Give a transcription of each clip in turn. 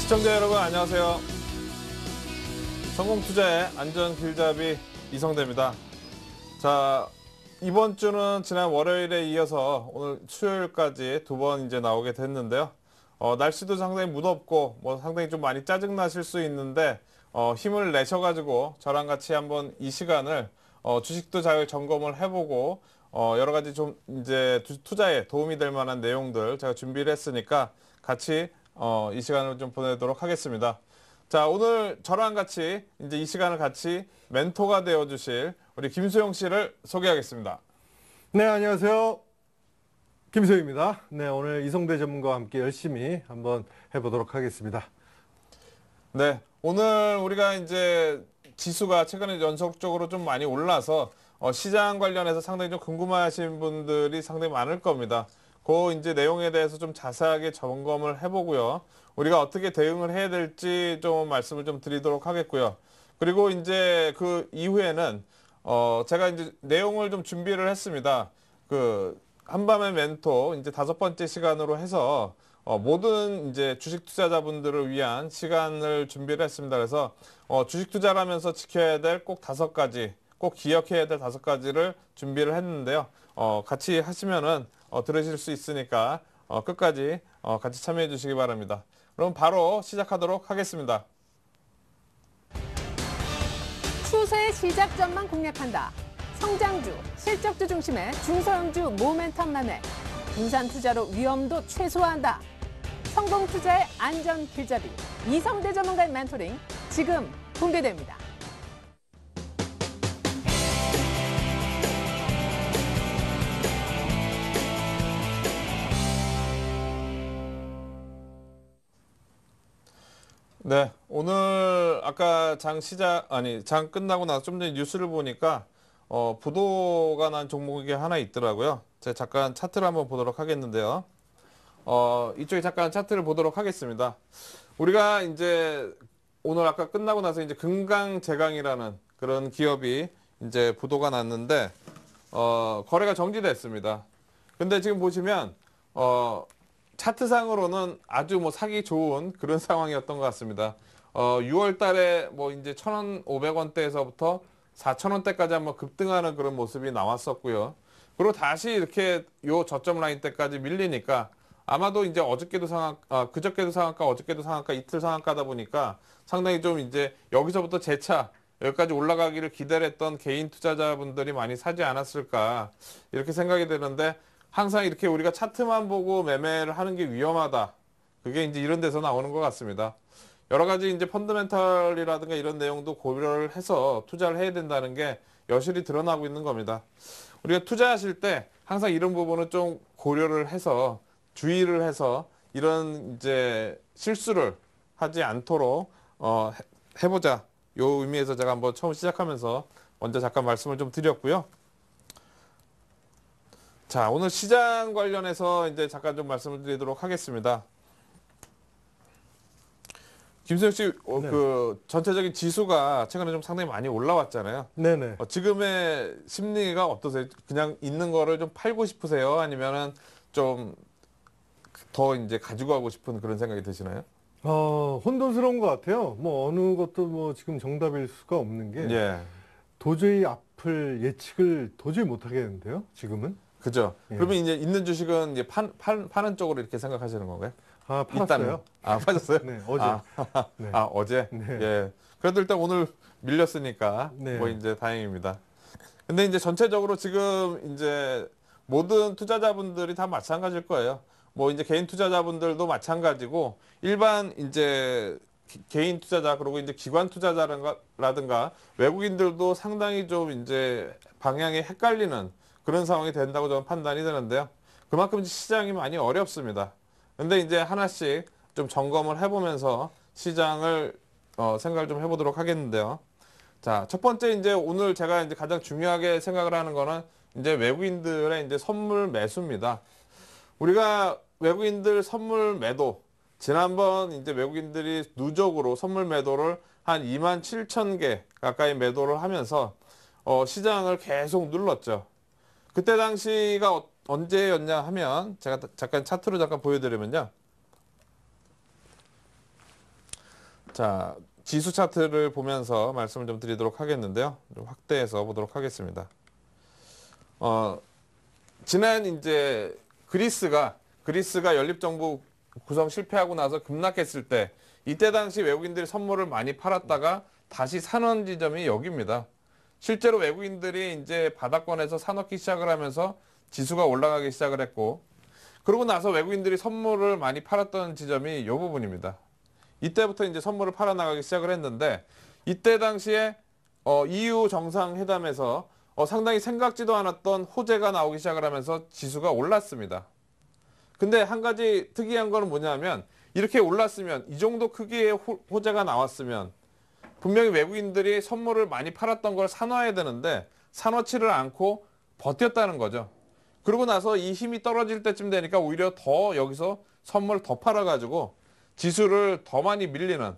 시청자 여러분 안녕하세요. 성공투자의 안전길잡이 이성대입니다. 자, 이번 주는 지난 월요일에 이어서 오늘 수요일까지 두 번 이제 나오게 됐는데요. 날씨도 상당히 무덥고 상당히 좀 많이 짜증 나실 수 있는데 힘을 내셔가지고 저랑 같이 한번 이 시간을 주식도 잘 점검을 해보고 여러 가지 좀 이제 투자에 도움이 될 만한 내용들 제가 준비를 했으니까 같이 이 시간을 좀 보내도록 하겠습니다. 자, 오늘 저랑 같이 이제 이 시간을 같이 멘토가 되어 주실 우리 김수영 씨를 소개하겠습니다. 네, 안녕하세요. 김소희입니다. 네, 오늘 이성대 전문가와 함께 열심히 한번 해보도록 하겠습니다. 네, 오늘 우리가 이제 지수가 최근에 연속적으로 좀 많이 올라서 시장 관련해서 상당히 좀 궁금하신 분들이 상당히 많을 겁니다. 그 이제 내용에 대해서 좀 자세하게 점검을 해보고요. 우리가 어떻게 대응을 해야 될지 좀 말씀을 좀 드리도록 하겠고요. 그리고 이제 그 이후에는 제가 이제 내용을 좀 준비를 했습니다. 그 한밤의 멘토 이제 5번째 시간으로 해서 모든 이제 주식 투자자분들을 위한 시간을 준비를 했습니다. 그래서 주식 투자를 하면서 지켜야 될 꼭 5가지, 꼭 기억해야 될 5가지를 준비를 했는데요. 같이 하시면은 들으실 수 있으니까 끝까지 같이 참여해 주시기 바랍니다. 그럼 바로 시작하도록 하겠습니다. 추세의 시작점만 공략한다. 성장주, 실적주 중심의 중소형주 모멘텀 매매. 분산 투자로 위험도 최소화한다. 성공 투자의 안전 길잡이. 이성대 전문가의 멘토링 지금 공개됩니다. 네, 오늘 아까 장 끝나고 나서 좀 전에 뉴스를 보니까 부도가 난 종목이 하나 있더라고요. 제가 잠깐 차트를 한번 보도록 하겠는데요. 이쪽에 잠깐 차트를 보도록 하겠습니다. 우리가 이제 오늘 아까 끝나고 나서 이제 금강제강이라는 그런 기업이 이제 부도가 났는데 거래가 정지됐습니다. 근데 지금 보시면 차트상으로는 아주 사기 좋은 그런 상황이었던 것 같습니다. 6월 달에 이제 1,500원대에서부터 4,000원대까지 한번 급등하는 그런 모습이 나왔었고요. 그리고 다시 이렇게 요 저점 라인 때까지 밀리니까 아마도 이제 그저께도 상한가, 어저께도 상한가, 이틀 상한가다 보니까 상당히 좀 이제 여기서부터 재차 여기까지 올라가기를 기다렸던 개인 투자자분들이 많이 사지 않았을까 이렇게 생각이 되는데 항상 이렇게 우리가 차트만 보고 매매를 하는 게 위험하다. 그게 이제 이런 데서 나오는 것 같습니다. 여러 가지 이제 펀더멘털이라든가 이런 내용도 고려를 해서 투자를 해야 된다는 게 여실히 드러나고 있는 겁니다. 우리가 투자하실 때 항상 이런 부분은 좀 고려를 해서 주의를 해서 이런 이제 실수를 하지 않도록 해보자. 요 의미에서 제가 한번 처음 시작하면서 먼저 잠깐 말씀을 좀 드렸고요. 자, 오늘 시장 관련해서 이제 잠깐 좀 말씀을 드리도록 하겠습니다. 김수영 씨, 네. 그 전체적인 지수가 최근에 좀 상당히 많이 올라왔잖아요. 네네. 지금의 심리가 어떠세요? 그냥 있는 거를 좀 팔고 싶으세요? 아니면은 좀 더 이제 가지고 가고 싶은 그런 생각이 드시나요? 혼돈스러운 것 같아요. 어느 것도 지금 정답일 수가 없는 게 예. 도저히 앞을 예측을 도저히 못 하겠는데요, 지금은. 그죠. 예. 그러면 이제 있는 주식은 이제 파는 쪽으로 이렇게 생각하시는 건가요? 팔았어요. 파셨어요? 네, 어제. 네. 어제? 네. 예. 그래도 일단 오늘 밀렸으니까 네. 이제 다행입니다. 근데 이제 전체적으로 지금 이제 모든 투자자분들이 다 마찬가지일 거예요. 이제 개인 투자자분들도 마찬가지고 일반 이제 개인 투자자 그리고 이제 기관 투자자라든가 외국인들도 상당히 좀 이제 방향이 헷갈리는 그런 상황이 된다고 저는 판단이 되는데요. 그만큼 시장이 많이 어렵습니다. 근데 이제 하나씩 좀 점검을 해보면서 시장을 생각을 좀 해보도록 하겠는데요. 자, 첫 번째 이제 오늘 제가 이제 가장 중요하게 생각을 하는 거는 이제 외국인들의 이제 선물 매수입니다. 우리가 외국인들 선물 매도, 지난번 이제 외국인들이 누적으로 선물 매도를 한 27,000개 가까이 매도를 하면서 시장을 계속 눌렀죠. 그때 당시가 언제였냐 하면 제가 잠깐 차트로 잠깐 보여드리면요. 자, 지수 차트를 보면서 말씀을 좀 드리도록 하겠는데요. 좀 확대해서 보도록 하겠습니다. 지난 이제 그리스가 연립정부 구성 실패하고 나서 급락했을 때 이때 당시 외국인들이 선물을 많이 팔았다가 다시 사는 지점이 여기입니다. 실제로 외국인들이 이제 바닥권에서 사놓기 시작을 하면서 지수가 올라가기 시작을 했고, 그러고 나서 외국인들이 선물을 많이 팔았던 지점이 이 부분입니다. 이때부터 이제 선물을 팔아나가기 시작을 했는데, 이때 당시에 EU 정상회담에서 상당히 생각지도 않았던 호재가 나오기 시작을 하면서 지수가 올랐습니다. 근데 한 가지 특이한 거는 뭐냐면, 이렇게 올랐으면, 이 정도 크기의 호재가 나왔으면 분명히 외국인들이 선물을 많이 팔았던 걸 사놔야 되는데 사놓지를 않고 버텼다는 거죠. 그러고 나서 이 힘이 떨어질 때쯤 되니까 오히려 더 여기서 선물을 더 팔아가지고 지수를 더 많이 밀리는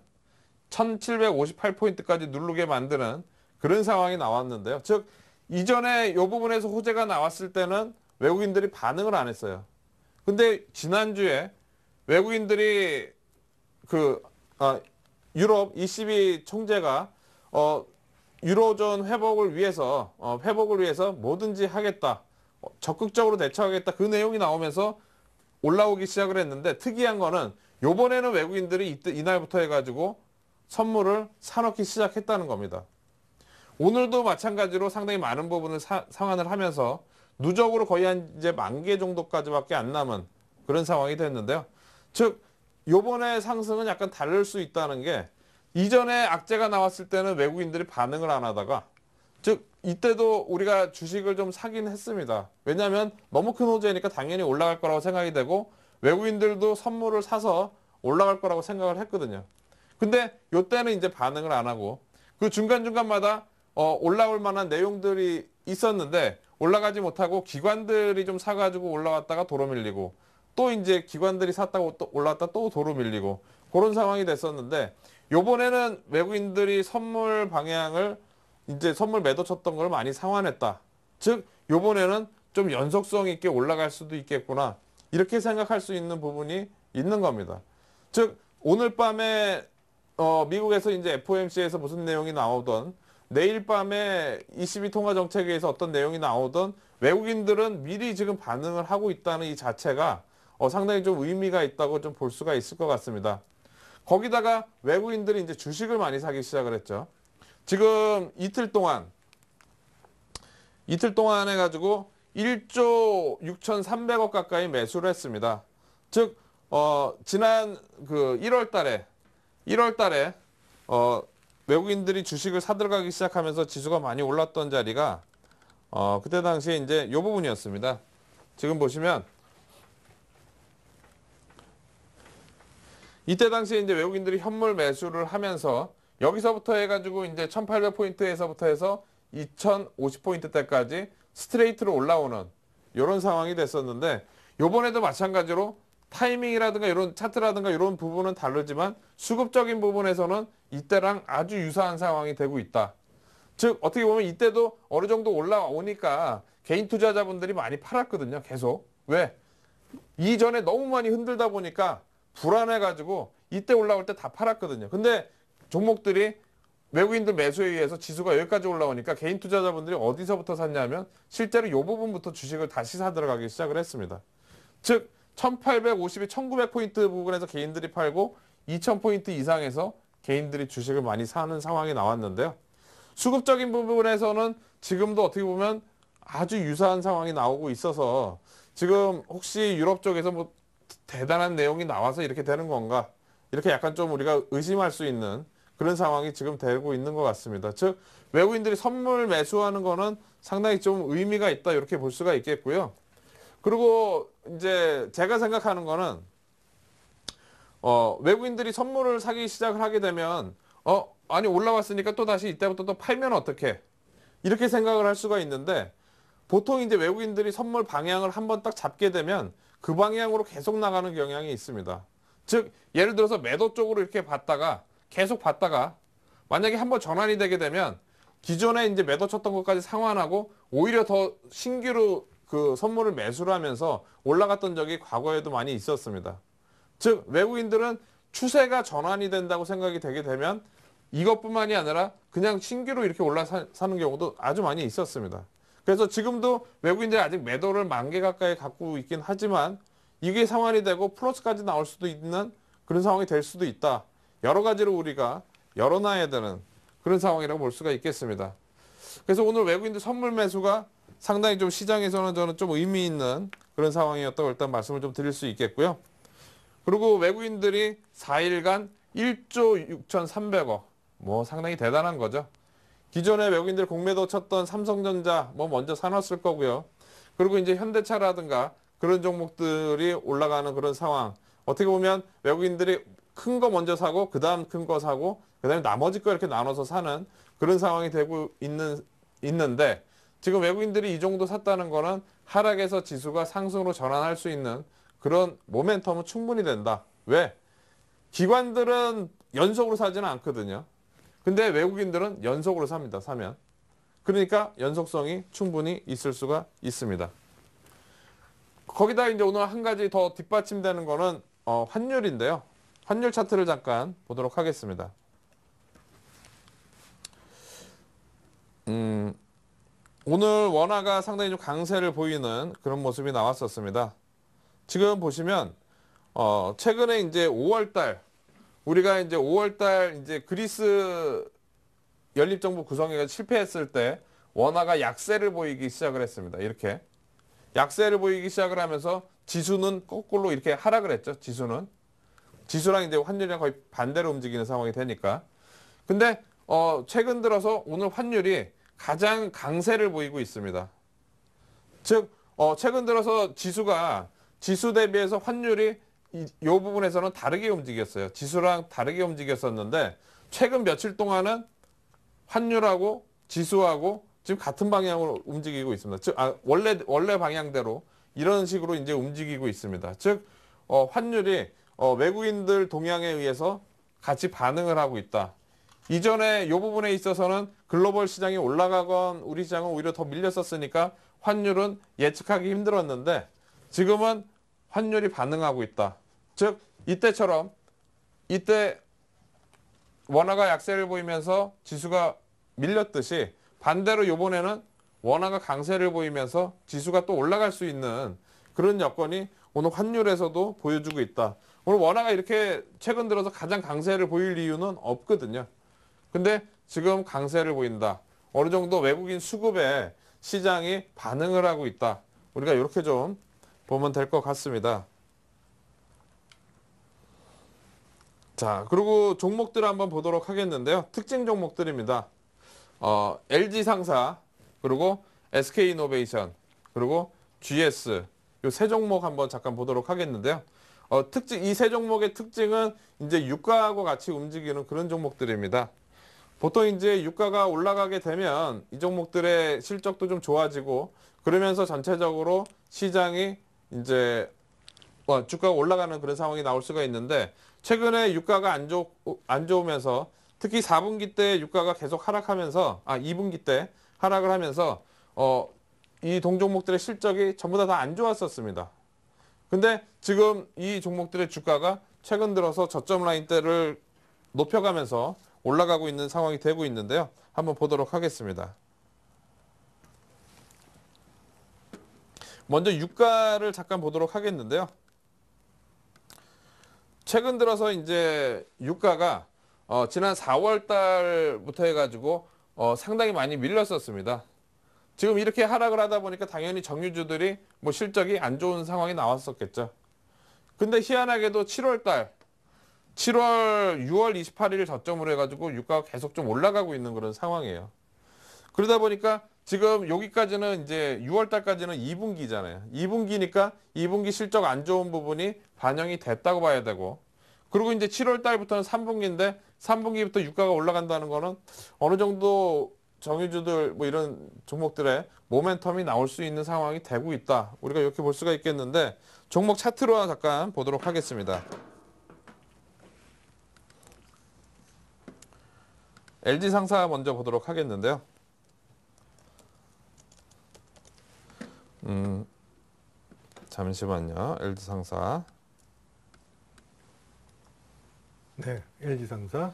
1758포인트까지 누르게 만드는 그런 상황이 나왔는데요. 즉 이전에 이 부분에서 호재가 나왔을 때는 외국인들이 반응을 안 했어요. 근데 지난주에 외국인들이 유럽 ECB 총재가 유로존 회복을 위해서 뭐든지 하겠다, 적극적으로 대처하겠다, 그 내용이 나오면서 올라오기 시작을 했는데, 특이한 거는 요번에는 외국인들이 이날부터 해가지고 선물을 사놓기 시작했다는 겁니다. 오늘도 마찬가지로 상당히 많은 부분을 상환을 하면서 누적으로 거의 한 이제 10,000개 정도까지밖에 안 남은 그런 상황이 됐는데요. 즉 요번에 상승은 약간 다를 수 있다는 게, 이전에 악재가 나왔을 때는 외국인들이 반응을 안 하다가, 즉 이때도 우리가 주식을 좀 사긴 했습니다. 왜냐하면 너무 큰 호재니까 당연히 올라갈 거라고 생각이 되고 외국인들도 선물을 사서 올라갈 거라고 생각을 했거든요. 근데 요때는 이제 반응을 안 하고 그 중간중간마다 올라올 만한 내용들이 있었는데 올라가지 못하고 기관들이 좀 사가지고 올라왔다가 도로 밀리고, 또 이제 기관들이 샀다고 또 올라왔다 또 도로 밀리고, 그런 상황이 됐었는데, 요번에는 외국인들이 선물 방향을 이제 선물 매도 쳤던 걸 많이 상환했다. 즉 요번에는 좀 연속성 있게 올라갈 수도 있겠구나, 이렇게 생각할 수 있는 부분이 있는 겁니다. 즉 오늘 밤에 미국에서 이제 FOMC에서 무슨 내용이 나오던, 내일 밤에 ECB 통화정책회의에서 어떤 내용이 나오던, 외국인들은 미리 지금 반응을 하고 있다는 이 자체가 상당히 좀 의미가 있다고 좀 볼 수가 있을 것 같습니다. 거기다가 외국인들이 이제 주식을 많이 사기 시작을 했죠. 지금 이틀 동안 해가지고 1조 6,300억 가까이 매수를 했습니다. 즉 지난 1월 달에 외국인들이 주식을 사들어가기 시작하면서 지수가 많이 올랐던 자리가 그때 당시에 이제 이 부분이었습니다. 지금 보시면 이때 당시에 이제 외국인들이 현물 매수를 하면서 여기서부터 해가지고 이제 1800포인트에서부터 해서 2050포인트대까지 스트레이트로 올라오는 이런 상황이 됐었는데, 요번에도 마찬가지로 타이밍이라든가 이런 차트라든가 이런 부분은 다르지만 수급적인 부분에서는 이때랑 아주 유사한 상황이 되고 있다. 즉 어떻게 보면 이때도 어느 정도 올라오니까 개인 투자자분들이 많이 팔았거든요. 계속. 왜? 이전에 너무 많이 흔들다 보니까 불안해가지고 이때 올라올 때 다 팔았거든요. 근데 종목들이 외국인들 매수에 의해서 지수가 여기까지 올라오니까 개인 투자자분들이 어디서부터 샀냐면 실제로 이 부분부터 주식을 다시 사 들어가기 시작을 했습니다. 즉 1850에 1900포인트 부분에서 개인들이 팔고 2000포인트 이상에서 개인들이 주식을 많이 사는 상황이 나왔는데요. 수급적인 부분에서는 지금도 어떻게 보면 아주 유사한 상황이 나오고 있어서 지금 혹시 유럽 쪽에서 뭐 대단한 내용이 나와서 이렇게 되는 건가, 이렇게 약간 좀 우리가 의심할 수 있는 그런 상황이 지금 되고 있는 것 같습니다. 즉 외국인들이 선물 매수하는 거는 상당히 좀 의미가 있다, 이렇게 볼 수가 있겠고요. 그리고 이제 제가 생각하는 거는 외국인들이 선물을 사기 시작을 하게 되면 아니 올라왔으니까 또 다시 이때부터 또 팔면 어떡해, 이렇게 생각을 할 수가 있는데, 보통 이제 외국인들이 선물 방향을 한번 딱 잡게 되면 그 방향으로 계속 나가는 경향이 있습니다. 즉 예를 들어서 매도 쪽으로 이렇게 계속 봤다가 만약에 한번 전환이 되게 되면 기존에 이제 매도 쳤던 것까지 상환하고 오히려 더 신규로 그 선물을 매수를 하면서 올라갔던 적이 과거에도 많이 있었습니다. 즉 외국인들은 추세가 전환이 된다고 생각이 되게 되면 이것뿐만이 아니라 그냥 신규로 이렇게 올라서는 경우도 아주 많이 있었습니다. 그래서 지금도 외국인들이 아직 매도를 10,000개 가까이 갖고 있긴 하지만 이게 상환이 되고 플러스까지 나올 수도 있는 그런 상황이 될 수도 있다. 여러 가지로 우리가 열어놔야 되는 그런 상황이라고 볼 수가 있겠습니다. 그래서 오늘 외국인들 선물 매수가 상당히 좀 시장에서는 저는 좀 의미 있는 그런 상황이었다고 일단 말씀을 좀 드릴 수 있겠고요. 그리고 외국인들이 4일간 1조 6,300억, 뭐 상당히 대단한 거죠. 기존에 외국인들 공매도 쳤던 삼성전자 뭐 먼저 사놨을 거고요. 그리고 이제 현대차라든가 그런 종목들이 올라가는 그런 상황. 어떻게 보면 외국인들이 큰 거 먼저 사고 그다음 큰 거 사고 그다음에 나머지 거 이렇게 나눠서 사는 그런 상황이 되고 있는데 지금 외국인들이 이 정도 샀다는 거는 하락에서 지수가 상승으로 전환할 수 있는 그런 모멘텀은 충분히 된다. 왜? 기관들은 연속으로 사지는 않거든요. 근데 외국인들은 연속으로 삽니다. 사면. 그러니까 연속성이 충분히 있을 수가 있습니다. 거기다 이제 오늘 한 가지 더 뒷받침되는 거는 환율인데요. 환율 차트를 잠깐 보도록 하겠습니다. 오늘 원화가 상당히 좀 강세를 보이는 그런 모습이 나왔었습니다. 지금 보시면 최근에 이제 5월달 우리가 이제 5월달 이제 그리스 연립정부 구성회가 실패했을 때 원화가 약세를 보이기 시작을 했습니다. 이렇게 약세를 보이기 시작을 하면서 지수는 거꾸로 이렇게 하락을 했죠. 지수랑 이제 환율이랑 거의 반대로 움직이는 상황이 되니까. 근데 최근 들어서 오늘 환율이 가장 강세를 보이고 있습니다. 즉 최근 들어서 지수 대비해서 환율이 이 부분에서는 다르게 움직였어요. 지수랑 다르게 움직였었는데 최근 며칠 동안은 환율하고 지수하고 지금 같은 방향으로 움직이고 있습니다. 즉 원래 방향대로 이런 식으로 이제 움직이고 있습니다. 즉 환율이 외국인들 동향에 의해서 같이 반응을 하고 있다. 이전에 이 부분에 있어서는 글로벌 시장이 올라가건 우리 시장은 오히려 더 밀렸었으니까 환율은 예측하기 힘들었는데 지금은 환율이 반응하고 있다. 즉 이때 원화가 약세를 보이면서 지수가 밀렸듯이 반대로 이번에는 원화가 강세를 보이면서 지수가 또 올라갈 수 있는 그런 여건이 오늘 환율에서도 보여주고 있다. 오늘 원화가 이렇게 최근 들어서 가장 강세를 보일 이유는 없거든요. 근데 지금 강세를 보인다. 어느 정도 외국인 수급에 시장이 반응을 하고 있다. 우리가 이렇게 좀 보면 될 것 같습니다. 자, 그리고 종목들을 한번 보도록 하겠는데요. 특징 종목들입니다. LG상사, 그리고 SK이노베이션, 그리고 GS 이 세 종목 한번 잠깐 보도록 하겠는데요. 이 세 종목의 특징은 이제 유가하고 같이 움직이는 그런 종목들입니다. 보통 이제 유가가 올라가게 되면 이 종목들의 실적도 좀 좋아지고 그러면서 전체적으로 시장이 이제 주가가 올라가는 그런 상황이 나올 수가 있는데 최근에 유가가 안 좋으면서 특히 4분기 때 유가가 계속 하락하면서 2분기 때 하락을 하면서 이 동종목들의 실적이 전부 다 안 좋았었습니다. 근데 지금 이 종목들의 주가가 최근 들어서 저점 라인대를 높여가면서 올라가고 있는 상황이 되고 있는데요. 한번 보도록 하겠습니다. 먼저 유가를 잠깐 보도록 하겠는데요. 최근 들어서 이제 유가가 지난 4월 달부터 해가지고 상당히 많이 밀렸었습니다. 지금 이렇게 하락을 하다 보니까 당연히 정유주들이 뭐 실적이 안 좋은 상황이 나왔었겠죠. 근데 희한하게도 6월 6월 28일 저점으로 해가지고 유가가 계속 좀 올라가고 있는 그런 상황이에요. 그러다 보니까 지금 여기까지는 이제 6월 달까지는 2분기잖아요. 2분기니까 2분기 실적 안 좋은 부분이 반영이 됐다고 봐야 되고 그리고 이제 7월 달부터는 3분기인데 3분기부터 유가가 올라간다는 거는 어느 정도 정유주들 뭐 이런 종목들의 모멘텀이 나올 수 있는 상황이 되고 있다. 우리가 이렇게 볼 수가 있겠는데 종목 차트로 잠깐 보도록 하겠습니다. LG상사 먼저 보도록 하겠는데요. 잠시만요. LG상사. 네, LG상사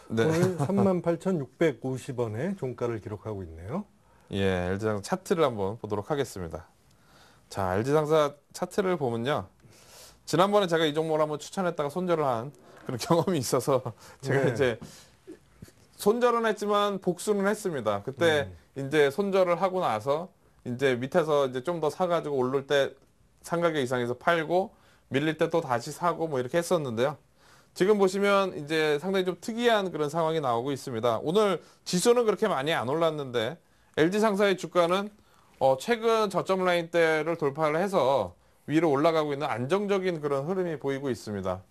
네. 오늘 38,650원의 종가를 기록하고 있네요. 예, LG상사 차트를 한번 보도록 하겠습니다. 자, LG상사 차트를 보면요. 지난번에 제가 이 종목을 한번 추천했다가 손절을 한 그런 경험이 있어서 제가 네. 이제 손절은 했지만 복수는 했습니다. 그때 이제 손절을 하고 나서 이제 밑에서 이제 좀 더 사가지고 오를 때 상가격 이상에서 팔고 밀릴 때 또 다시 사고 뭐 이렇게 했었는데요. 지금 보시면 이제 상당히 좀 특이한 그런 상황이 나오고 있습니다. 오늘 지수는 그렇게 많이 안 올랐는데 LG상사의 주가는 최근 저점 라인대를 돌파를 해서 위로 올라가고 있는 안정적인 그런 흐름이 보이고 있습니다.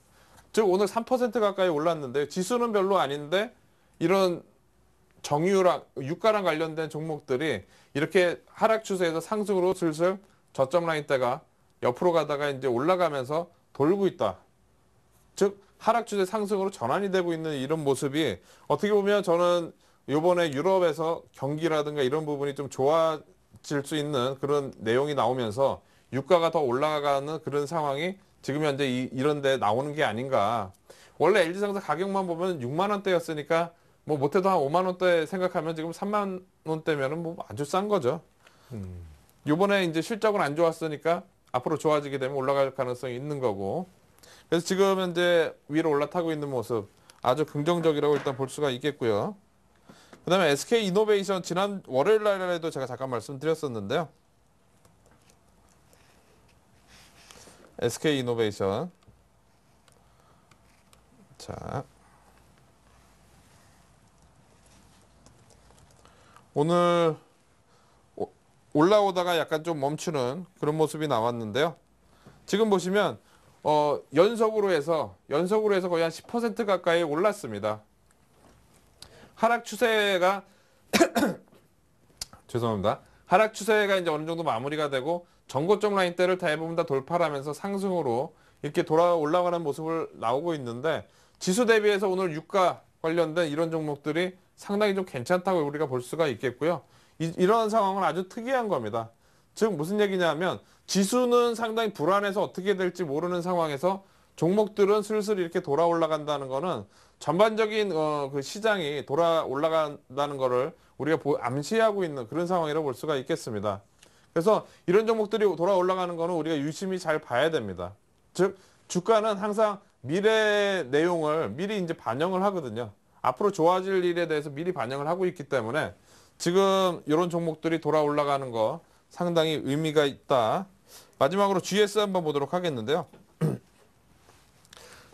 즉 오늘 3% 가까이 올랐는데 지수는 별로 아닌데 이런 정유랑 유가랑 관련된 종목들이 이렇게 하락 추세에서 상승으로 슬슬 저점 라인대가 옆으로 가다가 이제 올라가면서 돌고 있다. 즉 하락 추세 상승으로 전환이 되고 있는 이런 모습이 어떻게 보면 저는 이번에 유럽에서 경기라든가 이런 부분이 좀 좋아질 수 있는 그런 내용이 나오면서 유가가 더 올라가는 그런 상황이 지금 현재 이런 데 나오는 게 아닌가. 원래 LG상사 가격만 보면 6만 원대였으니까 뭐 못해도 한 5만 원대 생각하면 지금 3만 원대면은 뭐 아주 싼 거죠. 요번에 이제 실적은 안 좋았으니까 앞으로 좋아지게 되면 올라갈 가능성이 있는 거고. 그래서 지금 현재 위로 올라타고 있는 모습 아주 긍정적이라고 일단 볼 수가 있겠고요. 그 다음에 SK이노베이션 지난 월요일 날에도 제가 잠깐 말씀드렸었는데요. SK이노베이션 자 오늘 올라오다가 약간 좀 멈추는 그런 모습이 나왔는데요. 지금 보시면 연속으로 해서 거의 한 10% 가까이 올랐습니다. 하락 추세가 죄송합니다. 하락 추세가 이제 어느 정도 마무리가 되고 전고점 라인대를 대부분 다 돌파를 하면서 상승으로 이렇게 돌아 올라가는 모습을 나오고 있는데 지수 대비해서 오늘 유가 관련된 이런 종목들이 상당히 좀 괜찮다고 우리가 볼 수가 있겠고요. 이런 상황은 아주 특이한 겁니다. 즉 무슨 얘기냐면 지수는 상당히 불안해서 어떻게 될지 모르는 상황에서 종목들은 슬슬 이렇게 돌아 올라간다는 거는 전반적인 그 시장이 돌아 올라간다는 거를 우리가 암시하고 있는 그런 상황이라고 볼 수가 있겠습니다. 그래서 이런 종목들이 돌아 올라가는 거는 우리가 유심히 잘 봐야 됩니다. 즉 주가는 항상 미래 내용을 미리 이제 반영을 하거든요. 앞으로 좋아질 일에 대해서 미리 반영을 하고 있기 때문에 지금 이런 종목들이 돌아 올라가는 거 상당히 의미가 있다. 마지막으로 GS 한번 보도록 하겠는데요.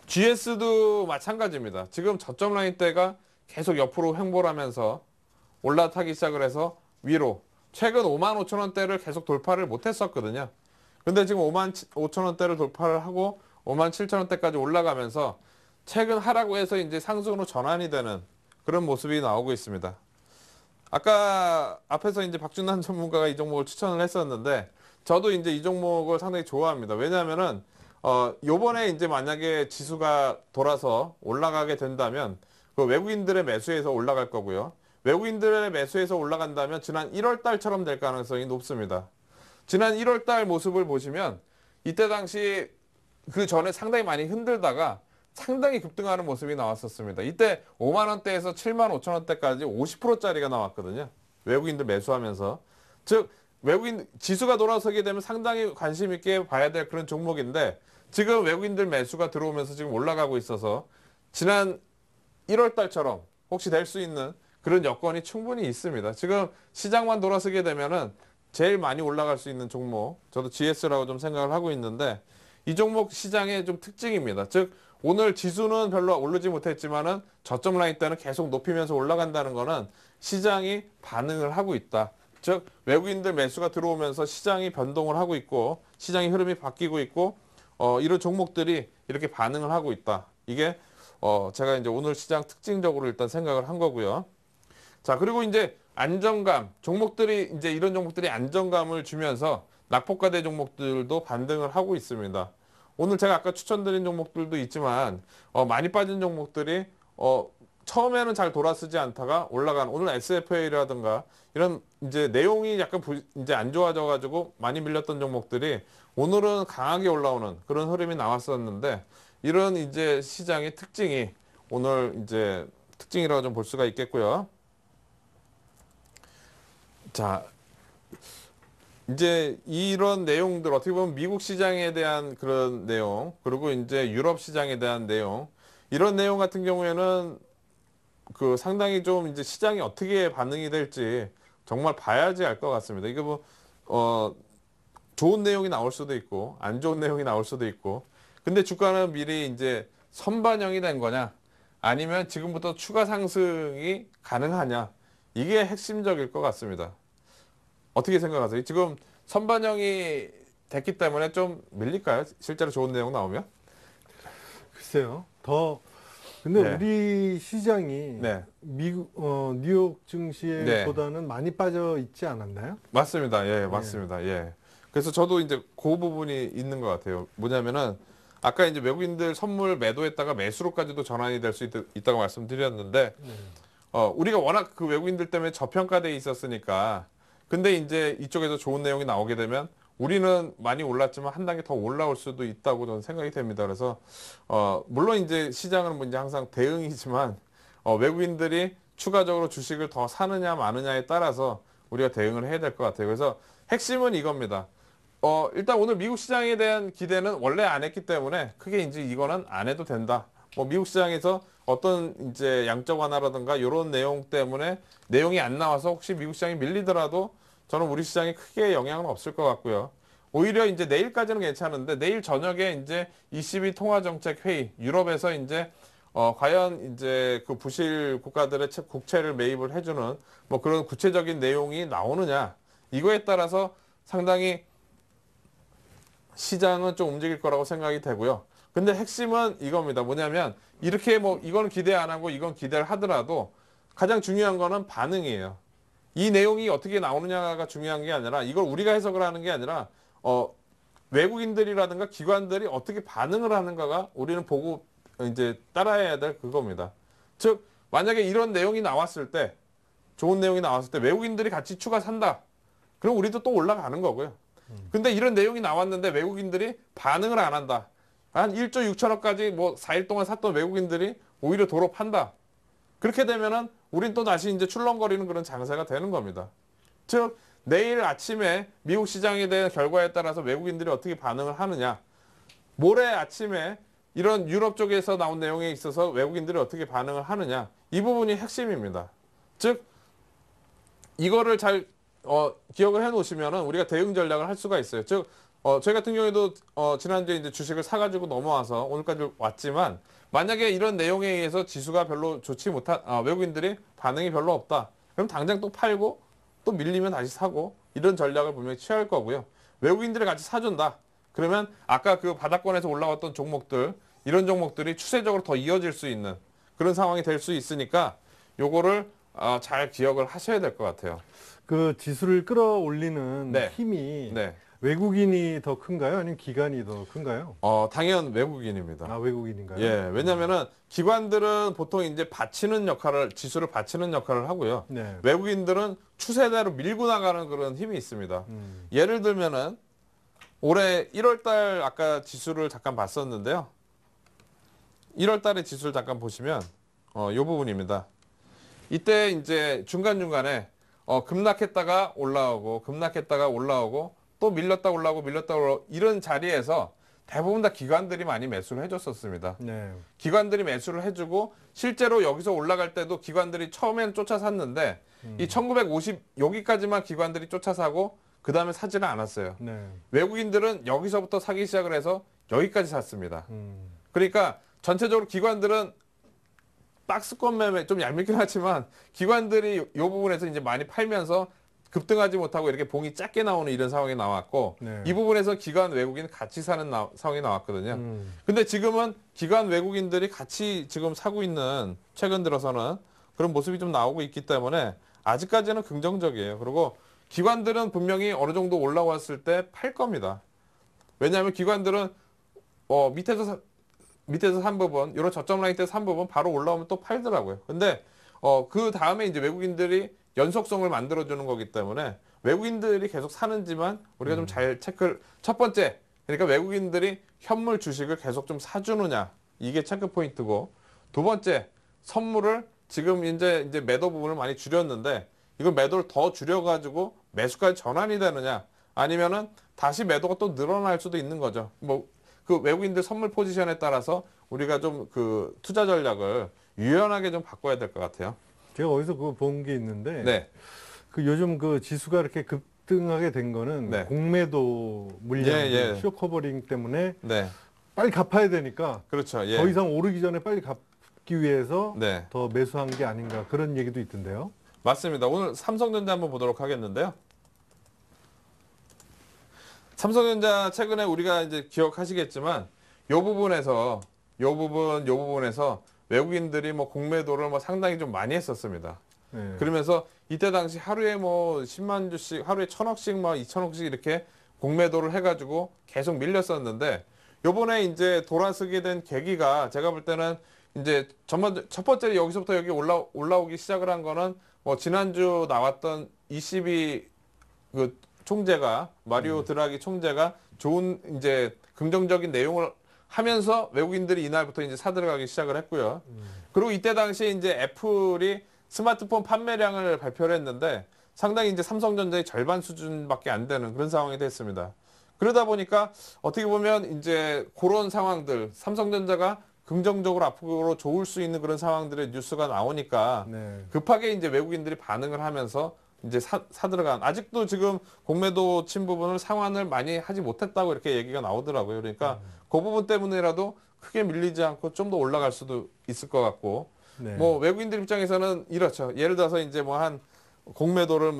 GS도 마찬가지입니다. 지금 저점 라인대가 계속 옆으로 횡보를 하면서 올라타기 시작을 해서 위로 최근 5만 5천 원대를 계속 돌파를 못했었거든요. 근데 지금 5만 5천 원대를 돌파를 하고 5만 7천 원대까지 올라가면서 최근 하락에서 이제 상승으로 전환이 되는 그런 모습이 나오고 있습니다. 아까 앞에서 이제 박준환 전문가가 이 종목을 추천을 했었는데 저도 이제 이 종목을 상당히 좋아합니다. 왜냐하면은 요번에 이제 만약에 지수가 돌아서 올라가게 된다면 그 외국인들의 매수에서 올라갈 거고요. 외국인들의 매수에서 올라간다면 지난 1월 달처럼 될 가능성이 높습니다. 지난 1월 달 모습을 보시면 이때 당시 그 전에 상당히 많이 흔들다가 상당히 급등하는 모습이 나왔었습니다. 이때 5만 원대에서 7만 5천 원대까지 50%짜리가 나왔거든요. 외국인들 매수하면서. 즉 외국인 지수가 돌아서게 되면 상당히 관심 있게 봐야 될 그런 종목인데 지금 외국인들 매수가 들어오면서 지금 올라가고 있어서 지난 1월 달처럼 혹시 될 수 있는 그런 여건이 충분히 있습니다. 지금 시장만 돌아서게 되면은 제일 많이 올라갈 수 있는 종목, 저도 GS라고 좀 생각을 하고 있는데 이 종목 시장의 좀 특징입니다. 즉 오늘 지수는 별로 오르지 못했지만은 저점 라인 때는 계속 높이면서 올라간다는 거는 시장이 반응을 하고 있다. 즉 외국인들 매수가 들어오면서 시장이 변동을 하고 있고 시장의 흐름이 바뀌고 있고 이런 종목들이 이렇게 반응을 하고 있다. 이게 제가 이제 오늘 시장 특징적으로 일단 생각을 한 거고요. 자, 그리고 이제 안정감, 종목들이 이제 이런 종목들이 안정감을 주면서 낙폭과대 종목들도 반등을 하고 있습니다. 오늘 제가 아까 추천드린 종목들도 있지만 많이 빠진 종목들이 처음에는 잘 돌아서지 않다가 올라간 오늘 SFA라든가 이런 이제 내용이 약간 이제 안 좋아져 가지고 많이 밀렸던 종목들이 오늘은 강하게 올라오는 그런 흐름이 나왔었는데 이런 이제 시장의 특징이 오늘 이제 특징이라고 좀 볼 수가 있겠고요. 자, 이제 이런 내용들 어떻게 보면 미국 시장에 대한 그런 내용, 그리고 이제 유럽 시장에 대한 내용, 이런 내용 같은 경우에는 그 상당히 좀 이제 시장이 어떻게 반응이 될지 정말 봐야지 알 것 같습니다. 이게 뭐, 좋은 내용이 나올 수도 있고, 안 좋은 내용이 나올 수도 있고, 근데 주가는 미리 이제 선반영이 된 거냐, 아니면 지금부터 추가 상승이 가능하냐, 이게 핵심적일 것 같습니다. 어떻게 생각하세요? 지금 선반영이 됐기 때문에 좀 밀릴까요? 실제로 좋은 내용 나오면? 글쎄요. 근데 네. 우리 시장이 네. 미국 뉴욕 증시보다는 많이 빠져 있지 않았나요? 맞습니다. 예, 맞습니다. 예. 그래서 저도 이제 그 부분이 있는 것 같아요. 뭐냐면은 아까 이제 외국인들 선물 매도했다가 매수로까지도 전환이 될 수 있다고 말씀드렸는데, 우리가 워낙 그 외국인들 때문에 저평가돼 있었으니까, 근데 이제 이쪽에서 좋은 내용이 나오게 되면 우리는 많이 올랐지만 한 단계 더 올라올 수도 있다고 저는 생각이 됩니다. 그래서 물론 이제 시장은 뭐 이제 항상 대응이지만 외국인들이 추가적으로 주식을 더 사느냐 마느냐에 따라서 우리가 대응을 해야 될 것 같아요. 그래서 핵심은 이겁니다. 일단 오늘 미국 시장에 대한 기대는 원래 안 했기 때문에 크게 이제 이거는 안 해도 된다. 뭐 미국 시장에서 어떤 이제 양적 완화라든가 이런 내용 때문에 내용이 안 나와서 혹시 미국 시장이 밀리더라도 저는 우리 시장에 크게 영향은 없을 것 같고요. 오히려 이제 내일까지는 괜찮은데 내일 저녁에 이제 ECB 통화정책회의 유럽에서 이제 과연 이제 그 부실 국가들의 국채를 매입을 해주는 뭐 그런 구체적인 내용이 나오느냐, 이거에 따라서 상당히 시장은 좀 움직일 거라고 생각이 되고요. 근데 핵심은 이겁니다. 뭐냐면 이렇게 뭐 이건 기대 안 하고 이건 기대를 하더라도 가장 중요한 거는 반응이에요. 이 내용이 어떻게 나오느냐가 중요한 게 아니라 이걸 우리가 해석을 하는 게 아니라 외국인들이라든가 기관들이 어떻게 반응을 하는가가 우리는 보고 이제 따라해야 될 그겁니다. 즉 만약에 이런 내용이 나왔을 때, 좋은 내용이 나왔을 때 외국인들이 같이 추가 산다. 그럼 우리도 또 올라가는 거고요. 근데 이런 내용이 나왔는데 외국인들이 반응을 안 한다. 한 1조 6천억까지 뭐 4일 동안 샀던 외국인들이 오히려 도로 판다. 그렇게 되면은 우린 또 다시 이제 출렁거리는 그런 장세가 되는 겁니다. 즉 내일 아침에 미국 시장에 대한 결과에 따라서 외국인들이 어떻게 반응을 하느냐, 모레 아침에 이런 유럽 쪽에서 나온 내용에 있어서 외국인들이 어떻게 반응을 하느냐, 이 부분이 핵심입니다. 즉 이거를 잘 기억을 해 놓으시면은 우리가 대응 전략을 할 수가 있어요. 즉 저희 같은 경우에도 지난주에 이제 주식을 사가지고 넘어와서 오늘까지 왔지만, 만약에 이런 내용에 의해서 지수가 별로 좋지 못한, 외국인들이 반응이 별로 없다. 그럼 당장 또 팔고 또 밀리면 다시 사고, 이런 전략을 분명히 취할 거고요. 외국인들이 같이 사준다. 그러면 아까 그 바닥권에서 올라왔던 종목들, 이런 종목들이 추세적으로 더 이어질 수 있는 그런 상황이 될 수 있으니까 요거를 잘 기억을 하셔야 될 것 같아요. 그 지수를 끌어올리는 네. 힘이 네. 외국인이 더 큰가요? 아니면 기관이 더 큰가요? 당연 외국인입니다. 아, 외국인인가요? 예, 왜냐면은 기관들은 보통 이제 받치는 역할을, 지수를 받치는 역할을 하고요. 네. 외국인들은 추세대로 밀고 나가는 그런 힘이 있습니다. 예를 들면은 올해 1월 달 아까 지수를 잠깐 봤었는데요. 1월 달의 지수를 잠깐 보시면 요 부분입니다. 이때 이제 중간중간에 급락했다가 올라오고 급락했다가 올라오고 또 밀렸다 올라오고 밀렸다 올라오고, 이런 자리에서 대부분 다 기관들이 많이 매수를 해줬었습니다. 네. 기관들이 매수를 해주고 실제로 여기서 올라갈 때도 기관들이 처음엔 쫓아 샀는데 이 1950 여기까지만 기관들이 쫓아 사고 그 다음에 사지는 않았어요. 네. 외국인들은 여기서부터 사기 시작을 해서 여기까지 샀습니다. 그러니까 전체적으로 기관들은 박스권 매매, 좀 얄밉긴 하지만 기관들이 이 부분에서 이제 많이 팔면서 급등하지 못하고 이렇게 봉이 작게 나오는 이런 상황이 나왔고, 네. 이 부분에서 기관 외국인 같이 사는 상황이 나왔거든요. 근데 지금은 기관 외국인들이 같이 지금 사고 있는, 최근 들어서는 그런 모습이 좀 나오고 있기 때문에 아직까지는 긍정적이에요. 그리고 기관들은 분명히 어느 정도 올라왔을 때 팔 겁니다. 왜냐하면 기관들은 밑에서 산 부분, 이런 저점 라인 때 산 부분 바로 올라오면 또 팔더라고요. 근데 그 다음에 이제 외국인들이 연속성을 만들어주는 거기 때문에 외국인들이 계속 사는지만 우리가 좀 잘 체크를, 첫 번째, 그러니까 외국인들이 현물 주식을 계속 좀 사주느냐, 이게 체크 포인트고, 두 번째, 선물을 지금 이제 매도 부분을 많이 줄였는데 이걸 매도를 더 줄여가지고 매수까지 전환이 되느냐 아니면은 다시 매도가 또 늘어날 수도 있는 거죠. 뭐 그 외국인들 선물 포지션에 따라서 우리가 좀 그 투자 전략을 유연하게 좀 바꿔야 될 것 같아요. 제가 어디서 그거 본 게 있는데 네. 그 요즘 그 지수가 이렇게 급등하게 된 거는 네. 공매도 물량, 예. 쇼 커버링 때문에 네. 빨리 갚아야 되니까 그렇죠. 예. 더 이상 오르기 전에 빨리 갚기 위해서 네. 더 매수한 게 아닌가 그런 얘기도 있던데요. 맞습니다. 오늘 삼성전자 한번 보도록 하겠는데요. 삼성전자 최근에 우리가 이제 기억하시겠지만 요 부분에서 외국인들이 뭐 공매도를 뭐 상당히 좀 많이 했었습니다. 네. 그러면서 이때 당시 하루에 뭐 10만 주씩, 하루에 1,000억씩, 막 2,000억씩 이렇게 공매도를 해가지고 계속 밀렸었는데 요번에 이제 돌아서게 된 계기가 제가 볼 때는 이제 첫 번째 여기서부터 여기 올라오기 시작을 한 거는 뭐 지난주 나왔던 ECB 그 총재가 마리오 드라기 총재가 좋은 이제 긍정적인 내용을 하면서 외국인들이 이날부터 이제 사들어가기 시작을 했고요. 그리고 이때 당시에 이제 애플이 스마트폰 판매량을 발표를 했는데 상당히 이제 삼성전자의 절반 수준밖에 안 되는 그런 상황이 됐습니다. 그러다 보니까 어떻게 보면 이제 그런 상황들, 삼성전자가 긍정적으로 앞으로 좋을 수 있는 그런 상황들의 뉴스가 나오니까 네. 급하게 이제 외국인들이 반응을 하면서 이제 사들어간, 아직도 지금 공매도 친 부분을 상환을 많이 하지 못했다고 이렇게 얘기가 나오더라고요. 그러니까 그 부분 때문에라도 크게 밀리지 않고 좀 더 올라갈 수도 있을 것 같고, 네. 뭐 외국인들 입장에서는 이렇죠. 예를 들어서 이제 뭐 한 공매도를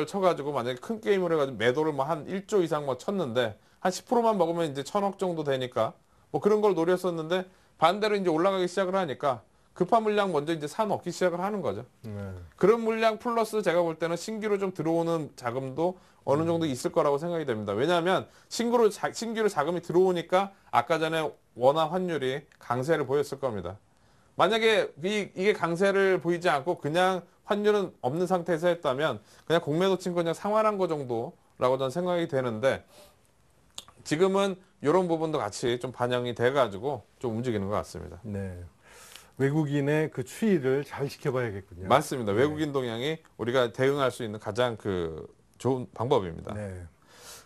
쳐가지고 만약에 큰 게임을 해가지고 매도를 뭐 한 1조 이상 뭐 쳤는데 한 10%만 먹으면 이제 1,000억 정도 되니까 뭐 그런 걸 노렸었는데 반대로 이제 올라가기 시작을 하니까 급한 물량 먼저 이제 사 넣기 시작을 하는 거죠. 네. 그런 물량 플러스 제가 볼 때는 신규로 좀 들어오는 자금도 어느 정도 있을 거라고 생각이 됩니다. 왜냐하면 신규로 자금이 들어오니까 아까 전에 원화 환율이 강세를 보였을 겁니다. 만약에 이게 강세를 보이지 않고 그냥 환율은 없는 상태에서 했다면 그냥 공매도 친 거 그냥 상환한 거 정도라고 저는 생각이 되는데 지금은 이런 부분도 같이 좀 반영이 돼가지고 좀 움직이는 것 같습니다. 네. 외국인의 그 추이를 잘 지켜봐야겠군요. 맞습니다. 외국인 동향이 우리가 대응할 수 있는 가장 그 좋은 방법입니다. 네.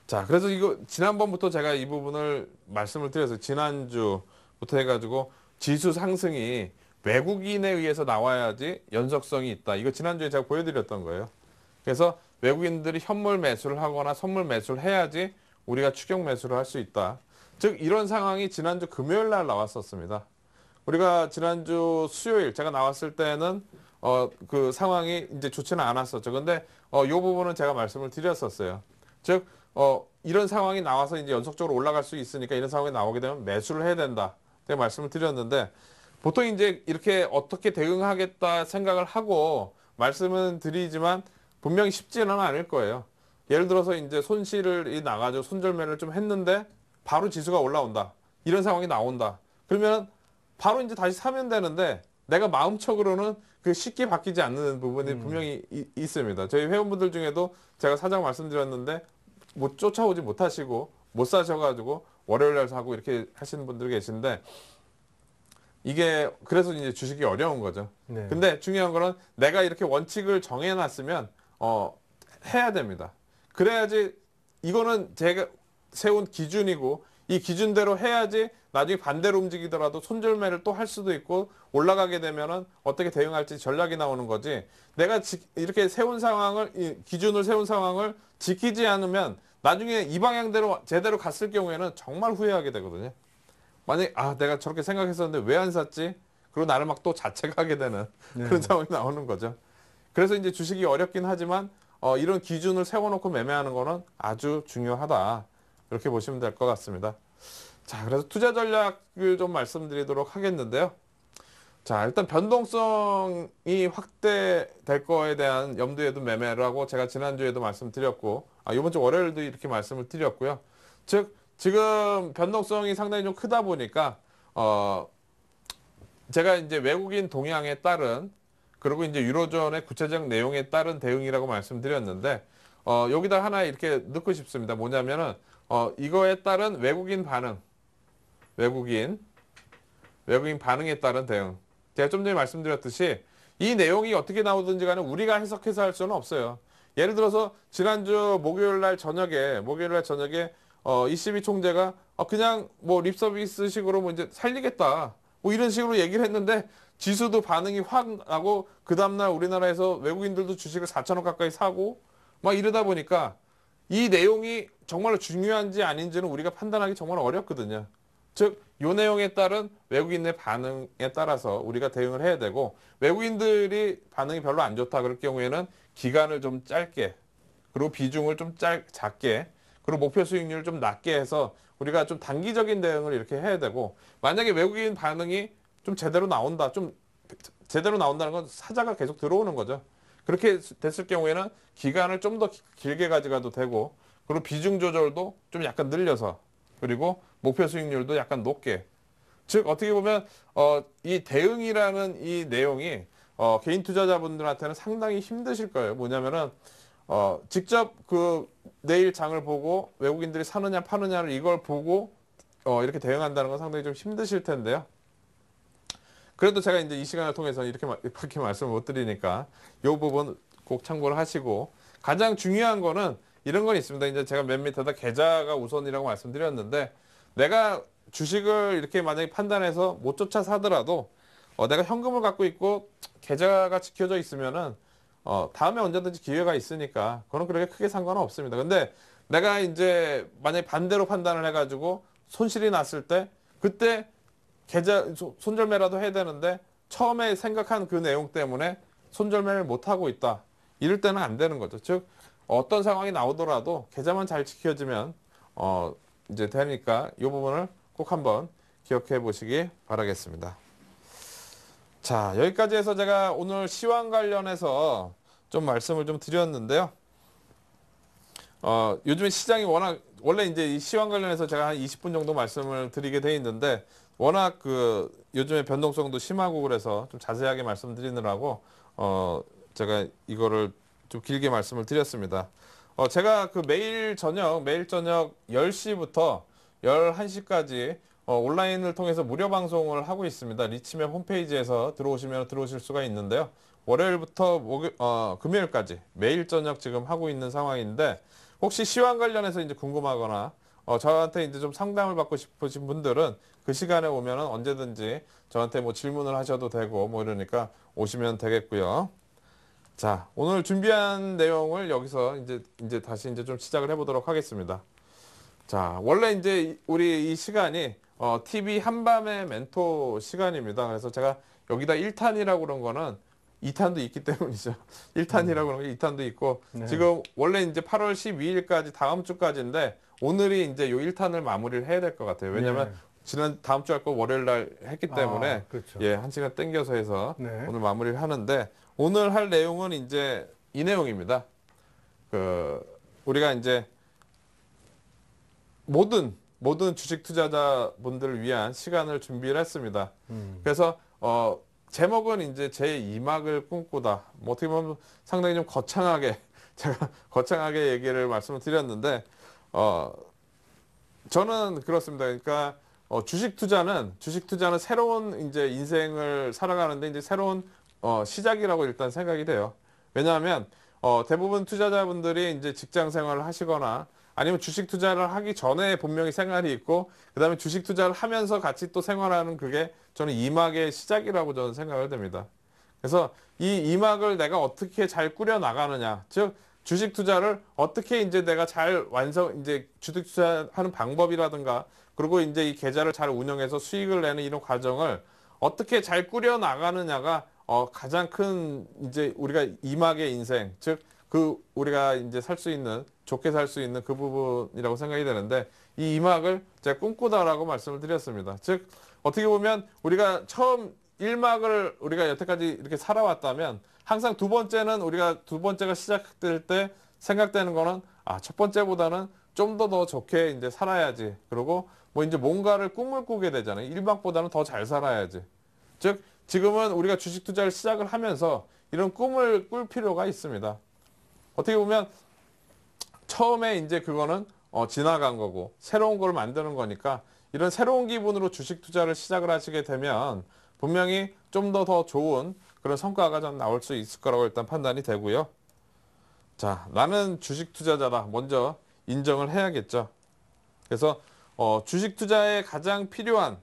자, 그래서 이거 지난번부터 제가 이 부분을 말씀을 드려서 지난주부터 해가지고 지수 상승이 외국인에 의해서 나와야지 연속성이 있다. 이거 지난주에 제가 보여드렸던 거예요. 그래서 외국인들이 현물 매수를 하거나 선물 매수를 해야지 우리가 추격 매수를 할 수 있다. 즉 이런 상황이 지난주 금요일 날 나왔었습니다. 우리가 지난주 수요일 제가 나왔을 때는 그 상황이 이제 좋지는 않았었죠. 근데 이 부분은 제가 말씀을 드렸었어요. 즉 이런 상황이 나와서 이제 연속적으로 올라갈 수 있으니까 이런 상황이 나오게 되면 매수를 해야 된다. 제가 말씀을 드렸는데 보통 이제 이렇게 어떻게 대응하겠다 생각을 하고 말씀은 드리지만 분명히 쉽지는 않을 거예요. 예를 들어서 이제 손실이 나가지고 손절매를 좀 했는데 바로 지수가 올라온다. 이런 상황이 나온다. 그러면 바로 이제 다시 사면 되는데 내가 마음적으로는 그 쉽게 바뀌지 않는 부분이 분명히 있습니다. 저희 회원분들 중에도 제가 사장 말씀드렸는데 뭐 쫓아오지 못하시고 못 사셔가지고 월요일 날 사고 이렇게 하시는 분들 계신데 이게 그래서 이제 주식이 어려운 거죠. 네. 근데 중요한 거는 내가 이렇게 원칙을 정해놨으면 해야 됩니다. 그래야지 이거는 제가 세운 기준이고 이 기준대로 해야지 나중에 반대로 움직이더라도 손절매를 또 할 수도 있고 올라가게 되면은 어떻게 대응할지 전략이 나오는 거지. 내가 이렇게 기준을 세운 상황을 지키지 않으면 나중에 이 방향대로 제대로 갔을 경우에는 정말 후회하게 되거든요. 만약에 내가 저렇게 생각했었는데 왜 안 샀지? 그리고 나를 막 또 자책하게 되는 그런 상황이 나오는 거죠. 그래서 이제 주식이 어렵긴 하지만 이런 기준을 세워놓고 매매하는 거는 아주 중요하다. 이렇게 보시면 될 것 같습니다. 자, 그래서 투자 전략을 좀 말씀드리도록 하겠는데요. 자, 일단 변동성이 확대될 거에 대한 염두에도 매매를 하고 제가 지난주에도 말씀드렸고 이번 주 월요일도 이렇게 말씀을 드렸고요. 즉 지금 변동성이 상당히 좀 크다 보니까 제가 이제 외국인 동향에 따른 그리고 이제 유로존의 구체적 내용에 따른 대응이라고 말씀드렸는데 여기다 하나 이렇게 넣고 싶습니다. 뭐냐면은 이거에 따른 외국인 반응, 외국인 반응에 따른 대응. 제가 좀 전에 말씀드렸듯이 이 내용이 어떻게 나오든지 간에 우리가 해석해서 할 수는 없어요. 예를 들어서 지난주 목요일 날 저녁에 이시비 총재가 그냥 뭐 립서비스식으로 뭐 이제 살리겠다 뭐 이런 식으로 얘기를 했는데 지수도 반응이 확 나고 그 다음날 우리나라에서 외국인들도 주식을 4천 원 가까이 사고 막 이러다 보니까 이 내용이 정말로 중요한지 아닌지는 우리가 판단하기 정말 어렵거든요. 즉, 이 내용에 따른 외국인의 반응에 따라서 우리가 대응을 해야 되고, 외국인들이 반응이 별로 안 좋다 그럴 경우에는 기간을 좀 짧게, 그리고 비중을 좀 작게, 그리고 목표 수익률을 좀 낮게 해서 우리가 좀 단기적인 대응을 이렇게 해야 되고, 만약에 외국인 반응이 좀 제대로 나온다는 건 사자가 계속 들어오는 거죠. 그렇게 됐을 경우에는 기간을 좀 더 길게 가져가도 되고, 그리고 비중 조절도 좀 약간 늘려서, 그리고 목표 수익률도 약간 높게. 즉 어떻게 보면 이 대응이라는 이 내용이 개인 투자자분들한테는 상당히 힘드실 거예요. 뭐냐면은 직접 그 내일 장을 보고 외국인들이 사느냐 파느냐를 이걸 보고 이렇게 대응한다는 건 상당히 좀 힘드실 텐데요. 그래도 제가 이제 이 시간을 통해서 이렇게 말씀을 못 드리니까 이 부분 꼭 참고를 하시고, 가장 중요한 거는 이런 건 있습니다. 이제 제가 맨 밑에다 계좌가 우선이라고 말씀드렸는데, 내가 주식을 이렇게 만약에 판단해서 못 쫓아 사더라도 내가 현금을 갖고 있고 계좌가 지켜져 있으면은 다음에 언제든지 기회가 있으니까 그건 그렇게 크게 상관은 없습니다. 근데 내가 이제 만약에 반대로 판단을 해가지고 손실이 났을 때 그때 계좌 손절매라도 해야 되는데 처음에 생각한 그 내용 때문에 손절매를 못 하고 있다. 이럴 때는 안 되는 거죠. 즉 어떤 상황이 나오더라도 계좌만 잘 지켜지면 이제 되니까 이 부분을 꼭 한번 기억해 보시기 바라겠습니다. 자, 여기까지 해서 제가 오늘 시황 관련해서 좀 말씀을 좀 드렸는데요. 요즘에 시장이 원래 이제 이 시황 관련해서 제가 한 20분 정도 말씀을 드리게 돼 있는데, 워낙 요즘에 변동성도 심하고 그래서 좀 자세하게 말씀드리느라고, 제가 이거를 좀 길게 말씀을 드렸습니다. 제가 매일 저녁 10시부터 11시까지 온라인을 통해서 무료 방송을 하고 있습니다. 리치맵 홈페이지에서 들어오시면 들어오실 수가 있는데요. 월요일부터 금요일까지 매일 저녁 지금 하고 있는 상황인데, 혹시 시황 관련해서 이제 궁금하거나 저한테 이제 좀 상담을 받고 싶으신 분들은 그 시간에 오면은 언제든지 저한테 뭐 질문을 하셔도 되고 뭐 이러니까 오시면 되겠고요. 자, 오늘 준비한 내용을 여기서 이제 다시 이제 좀 시작을 해보도록 하겠습니다. 자, 원래 이제 우리 이 시간이 TV 한밤의 멘토 시간입니다. 그래서 제가 여기다 1탄이라고 그런 거는 2탄도 있기 때문이죠. 1탄이라고 그런 게 2탄도 있고, 네. 지금 원래 이제 8월 12일까지 다음 주까지인데 오늘이 이제 요 1탄을 마무리를 해야 될 것 같아요. 왜냐면 다음 주 할 거 월요일 날 했기 때문에 그렇죠. 예, 한 시간 땡겨서 해서 네. 오늘 마무리를 하는데, 오늘 할 내용은 이제 이 내용입니다. 우리가 이제 모든 주식 투자자분들을 위한 시간을 준비를 했습니다. 그래서 제목은 이제 제 2막을 꿈꾸다. 뭐 어떻게 보면 상당히 좀 거창하게 제가 거창하게 얘기를 말씀을 드렸는데, 저는 그렇습니다. 그러니까 주식 투자는 새로운 이제 인생을 살아가는데 이제 새로운 시작이라고 일단 생각이 돼요. 왜냐하면 대부분 투자자분들이 이제 직장 생활을 하시거나 아니면 주식 투자를 하기 전에 분명히 생활이 있고, 그다음에 주식 투자를 하면서 같이 또 생활하는, 그게 저는 2막의 시작이라고 저는 생각을 됩니다. 그래서 이 2막을 내가 어떻게 잘 꾸려 나가느냐, 즉 주식 투자를 어떻게 이제 내가 잘 이제 주식 투자하는 방법이라든가, 그리고 이제 이 계좌를 잘 운영해서 수익을 내는 이런 과정을 어떻게 잘 꾸려 나가느냐가 가장 큰 이제 우리가 2막의 인생, 즉 우리가 이제 좋게 살 수 있는 그 부분이라고 생각이 되는데, 이 2막을 제가 꿈꾸다라고 말씀을 드렸습니다. 즉 어떻게 보면 우리가 처음 1막을 우리가 여태까지 이렇게 살아왔다면, 항상 두 번째가 시작될 때 생각되는 거는 첫 번째보다는 좀 더 좋게 이제 살아야지. 그리고 뭐 이제 뭔가를 꿈을 꾸게 되잖아요. 1막보다는 더 잘 살아야지. 즉 지금은 우리가 주식 투자를 시작을 하면서 이런 꿈을 꿀 필요가 있습니다. 어떻게 보면 처음에 이제 그거는 지나간 거고 새로운 걸 만드는 거니까 이런 새로운 기분으로 주식 투자를 시작을 하시게 되면 분명히 좀 더 좋은 그런 성과가 좀 나올 수 있을 거라고 일단 판단이 되고요. 자, 나는 주식 투자자다. 먼저 인정을 해야겠죠. 그래서 주식 투자에 가장 필요한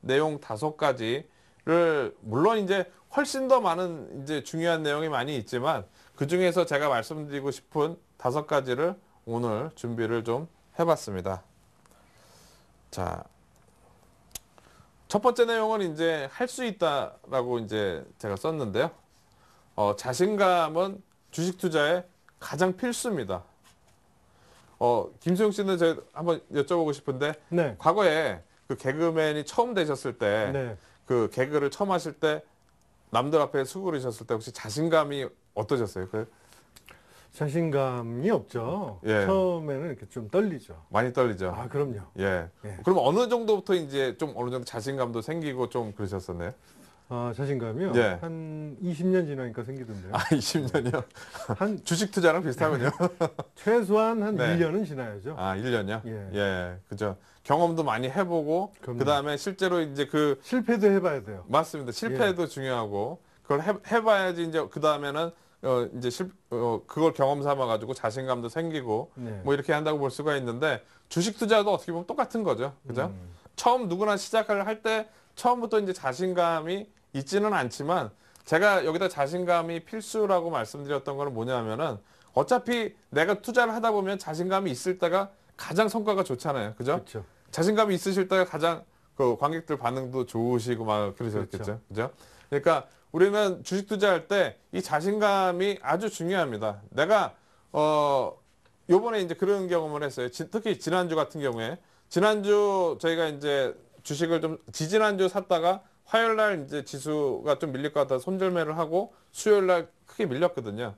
내용 5가지를 물론 이제 훨씬 더 많은 이제 중요한 내용이 많이 있지만 그 중에서 제가 말씀드리고 싶은 5가지를 오늘 준비를 좀 해봤습니다. 자, 첫 번째 내용은 이제 할 수 있다라고 이제 제가 썼는데요. 자신감은 주식 투자에 가장 필수입니다. 김수용 씨는 제가 한번 여쭤보고 싶은데 네. 과거에 그 개그맨이 처음 되셨을 때 네. 그 개그를 처음 하실 때 남들 앞에 수그리셨을 때 혹시 자신감이 어떠셨어요? 자신감이 없죠. 예. 처음에는 이렇게 좀 떨리죠. 많이 떨리죠. 아, 그럼요. 예. 예. 그럼 어느 정도부터 이제 좀 어느 정도 자신감도 생기고 좀 그러셨었나요? 자신감이요? 예. 한 20년 지나니까 생기던데요. 아, 20년이요? 한 주식 투자랑 비슷하군요. 최소한 한 네. 1년은 지나야죠. 아, 1년이요? 예. 예. 그죠. 경험도 많이 해보고 그럼요. 그다음에 실제로 이제 실패도 해봐야 돼요. 맞습니다. 실패도 중요하고 그걸 해봐야지 이제 그 다음에는 이제 그걸 경험 삼아 가지고 자신감도 생기고 네. 뭐 이렇게 한다고 볼 수가 있는데 주식 투자도 어떻게 보면 똑같은 거죠. 그죠? 처음 누구나 시작을 할 때 처음부터 이제 자신감이 있지는 않지만 제가 여기다 자신감이 필수라고 말씀드렸던 거는 뭐냐면은 어차피 내가 투자를 하다 보면 자신감이 있을 때가 가장 성과가 좋잖아요. 그죠? 그렇죠. 자신감이 있으실 때가 가장 그 관객들 반응도 좋으시고 막 그러셨겠죠. 그죠? 그러니까 우리는 주식 투자할 때 이 자신감이 아주 중요합니다. 내가 요번에 이제 그런 경험을 했어요. 특히 지난주 같은 경우에 지난주 저희가 이제 주식을 좀 지지난주 샀다가 화요일 날 이제 지수가 좀 밀릴 것 같아서 손절매를 하고 수요일 날 크게 밀렸거든요.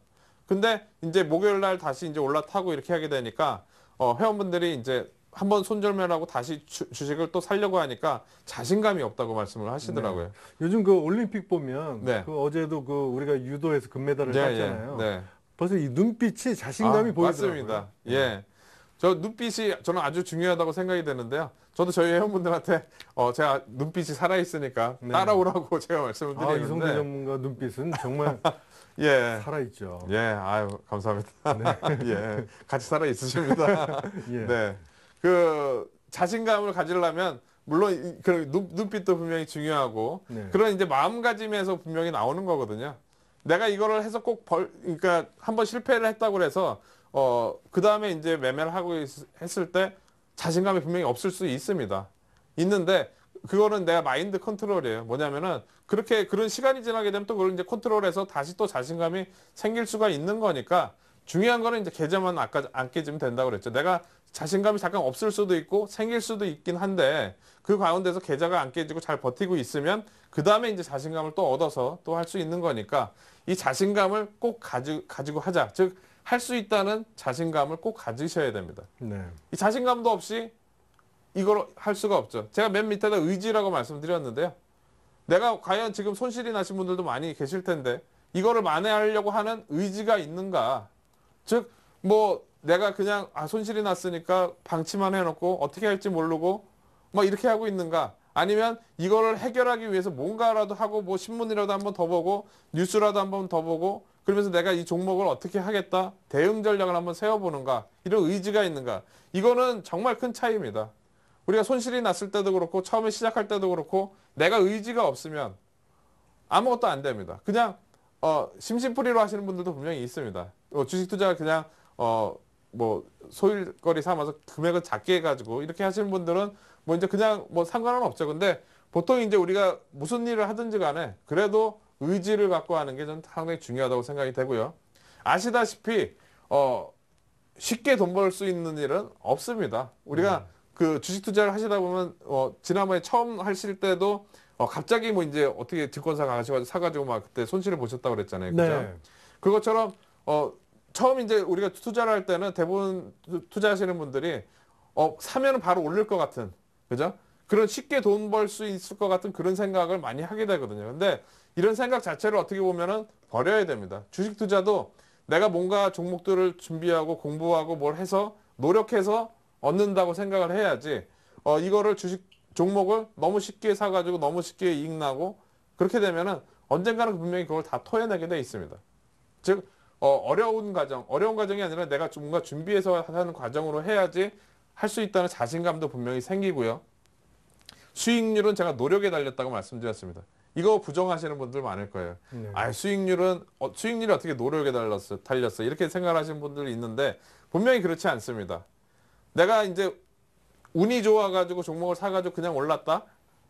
근데 이제 목요일 날 다시 이제 올라타고 이렇게 하게 되니까 회원분들이 이제 한번 손절매를 하고 다시 주식을 또 살려고 하니까 자신감이 없다고 말씀을 하시더라고요. 네. 요즘 그 올림픽 보면 네. 그 어제도 그 우리가 유도에서 금메달을 예, 땄잖아요. 네. 벌써 이 눈빛이 자신감이 보이더라고요. 맞습니다. 예. 저 눈빛이 저는 아주 중요하다고 생각이 되는데요. 저도 저희 회원분들한테 제가 눈빛이 살아있으니까 네. 따라오라고 제가 말씀을 이성대 드리는데 전문가 눈빛은 정말 예. 살아있죠. 예, 아유, 감사합니다. 네. 예. 같이 살아 있으십니다. 예. 네. 그 자신감을 가지려면 물론 그 눈빛도 분명히 중요하고 네. 그런 이제 마음가짐에서 분명히 나오는 거거든요. 내가 이거를 해서 꼭 그러니까 한번 실패를 했다고 해서 그 다음에 이제 매매를 하고 했을 때 자신감이 분명히 없을 수 있습니다. 있는데 그거는 내가 마인드 컨트롤이에요. 뭐냐면은 그런 시간이 지나게 되면 또 그걸 이제 컨트롤해서 다시 또 자신감이 생길 수가 있는 거니까 중요한 거는 이제 계좌만 안 깨지면 된다고 그랬죠. 내가 자신감이 잠깐 없을 수도 있고 생길 수도 있긴 한데 그 가운데서 계좌가 안 깨지고 잘 버티고 있으면 그 다음에 이제 자신감을 또 얻어서 또 할 수 있는 거니까 이 자신감을 꼭 가지고 하자. 즉 할 수 있다는 자신감을 꼭 가지셔야 됩니다. 네. 이 자신감도 없이 이걸 할 수가 없죠. 제가 맨 밑에다 의지라고 말씀드렸는데요. 내가 과연 지금 손실이 나신 분들도 많이 계실 텐데 이거를 만회하려고 하는 의지가 있는가? 즉 뭐 내가 그냥 손실이 났으니까 방치만 해놓고 어떻게 할지 모르고 뭐 이렇게 하고 있는가? 아니면 이거를 해결하기 위해서 뭔가라도 하고 뭐 신문이라도 한번 더 보고 뉴스라도 한번 더 보고 그러면서 내가 이 종목을 어떻게 하겠다 대응 전략을 한번 세워보는가 이런 의지가 있는가 이거는 정말 큰 차이입니다. 우리가 손실이 났을 때도 그렇고 처음에 시작할 때도 그렇고 내가 의지가 없으면 아무것도 안 됩니다. 그냥 심심풀이로 하시는 분들도 분명히 있습니다. 주식 투자 그냥 뭐 소일거리 삼아서 금액을 작게 해가지고 이렇게 하시는 분들은 뭐 이제 그냥 뭐 상관은 없죠. 근데 보통 이제 우리가 무슨 일을 하든지 간에 그래도 의지를 갖고 하는 게 저는 상당히 중요하다고 생각이 되고요. 아시다시피 쉽게 돈 벌 수 있는 일은 없습니다. 우리가 그 주식 투자를 하시다 보면 지난번에 처음 하실 때도 갑자기 뭐 이제 어떻게 증권사 가가지고 사가지고 막 그때 손실을 보셨다고 그랬잖아요. 그죠? 네. 그것처럼 처음 이제 우리가 투자를 할 때는 대부분 투자하시는 분들이 사면은 바로 올릴 것 같은 그죠? 그런 쉽게 돈 벌 수 있을 것 같은 그런 생각을 많이 하게 되거든요. 근데 이런 생각 자체를 어떻게 보면은 버려야 됩니다. 주식 투자도 내가 뭔가 종목들을 준비하고 공부하고 뭘 해서 노력해서 얻는다고 생각을 해야지 이거를 주식 종목을 너무 쉽게 사가지고 너무 쉽게 이익 나고 그렇게 되면은 언젠가는 분명히 그걸 다 토해내게 돼 있습니다. 즉 어려운 과정이 아니라 내가 뭔가 준비해서 하는 과정으로 해야지 할 수 있다는 자신감도 분명히 생기고요. 수익률은 제가 노력에 달렸다고 말씀드렸습니다. 이거 부정하시는 분들 많을 거예요. 네. 수익률이 어떻게 노력에 달렸어 이렇게 생각하시는 분들이 있는데 분명히 그렇지 않습니다. 내가 이제 운이 좋아가지고 종목을 사가지고 그냥 올랐다?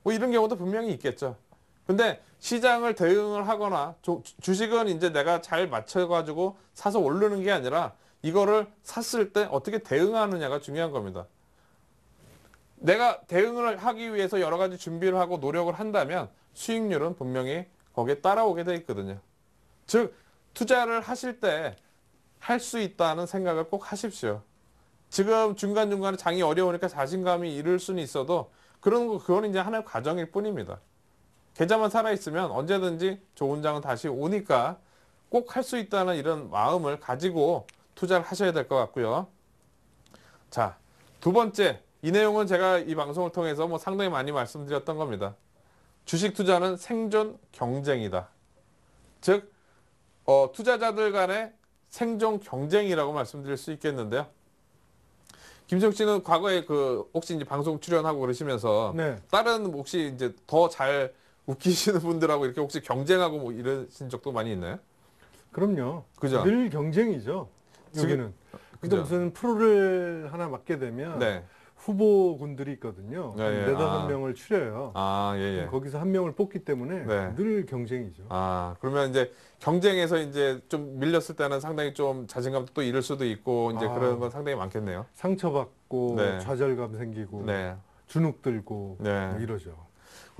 뭐 이런 경우도 분명히 있겠죠. 근데 시장을 대응을 하거나 주식은 이제 내가 잘 맞춰가지고 사서 오르는 게 아니라 이거를 샀을 때 어떻게 대응하느냐가 중요한 겁니다. 내가 대응을 하기 위해서 여러 가지 준비를 하고 노력을 한다면 수익률은 분명히 거기에 따라오게 돼 있거든요. 즉 투자를 하실 때 할 수 있다는 생각을 꼭 하십시오. 지금 중간중간에 장이 어려우니까 자신감이 잃을 수는 있어도 그건 이제 하나의 과정일 뿐입니다. 계좌만 살아있으면 언제든지 좋은 장은 다시 오니까 꼭 할 수 있다는 이런 마음을 가지고 투자를 하셔야 될 것 같고요. 자, 두 번째, 이 내용은 제가 이 방송을 통해서 뭐 상당히 많이 말씀드렸던 겁니다. 주식 투자는 생존 경쟁이다. 즉, 투자자들 간의 생존 경쟁이라고 말씀드릴 수 있겠는데요. 김정 씨는 과거에 혹시 이제 방송 출연하고 그러시면서 네. 다른 혹시 이제 더 잘 웃기시는 분들하고 이렇게 혹시 경쟁하고 뭐 이러신 적도 많이 있나요? 그럼요. 그죠? 늘 경쟁이죠. 여기는. 근데 그죠? 무슨 프로를 하나 맡게 되면 네. 후보군들이 있거든요. 네, 한 예. 네다섯 아. 명을 추려요. 아, 예, 예. 거기서 한 명을 뽑기 때문에 네. 늘 경쟁이죠. 아, 그러면 이제 경쟁에서 이제 좀 밀렸을 때는 상당히 좀 자신감도 또 잃을 수도 있고 이제 아. 그런 건 상당히 많겠네요. 상처받고 네. 좌절감 생기고 네. 주눅 들고 네. 뭐 이러죠.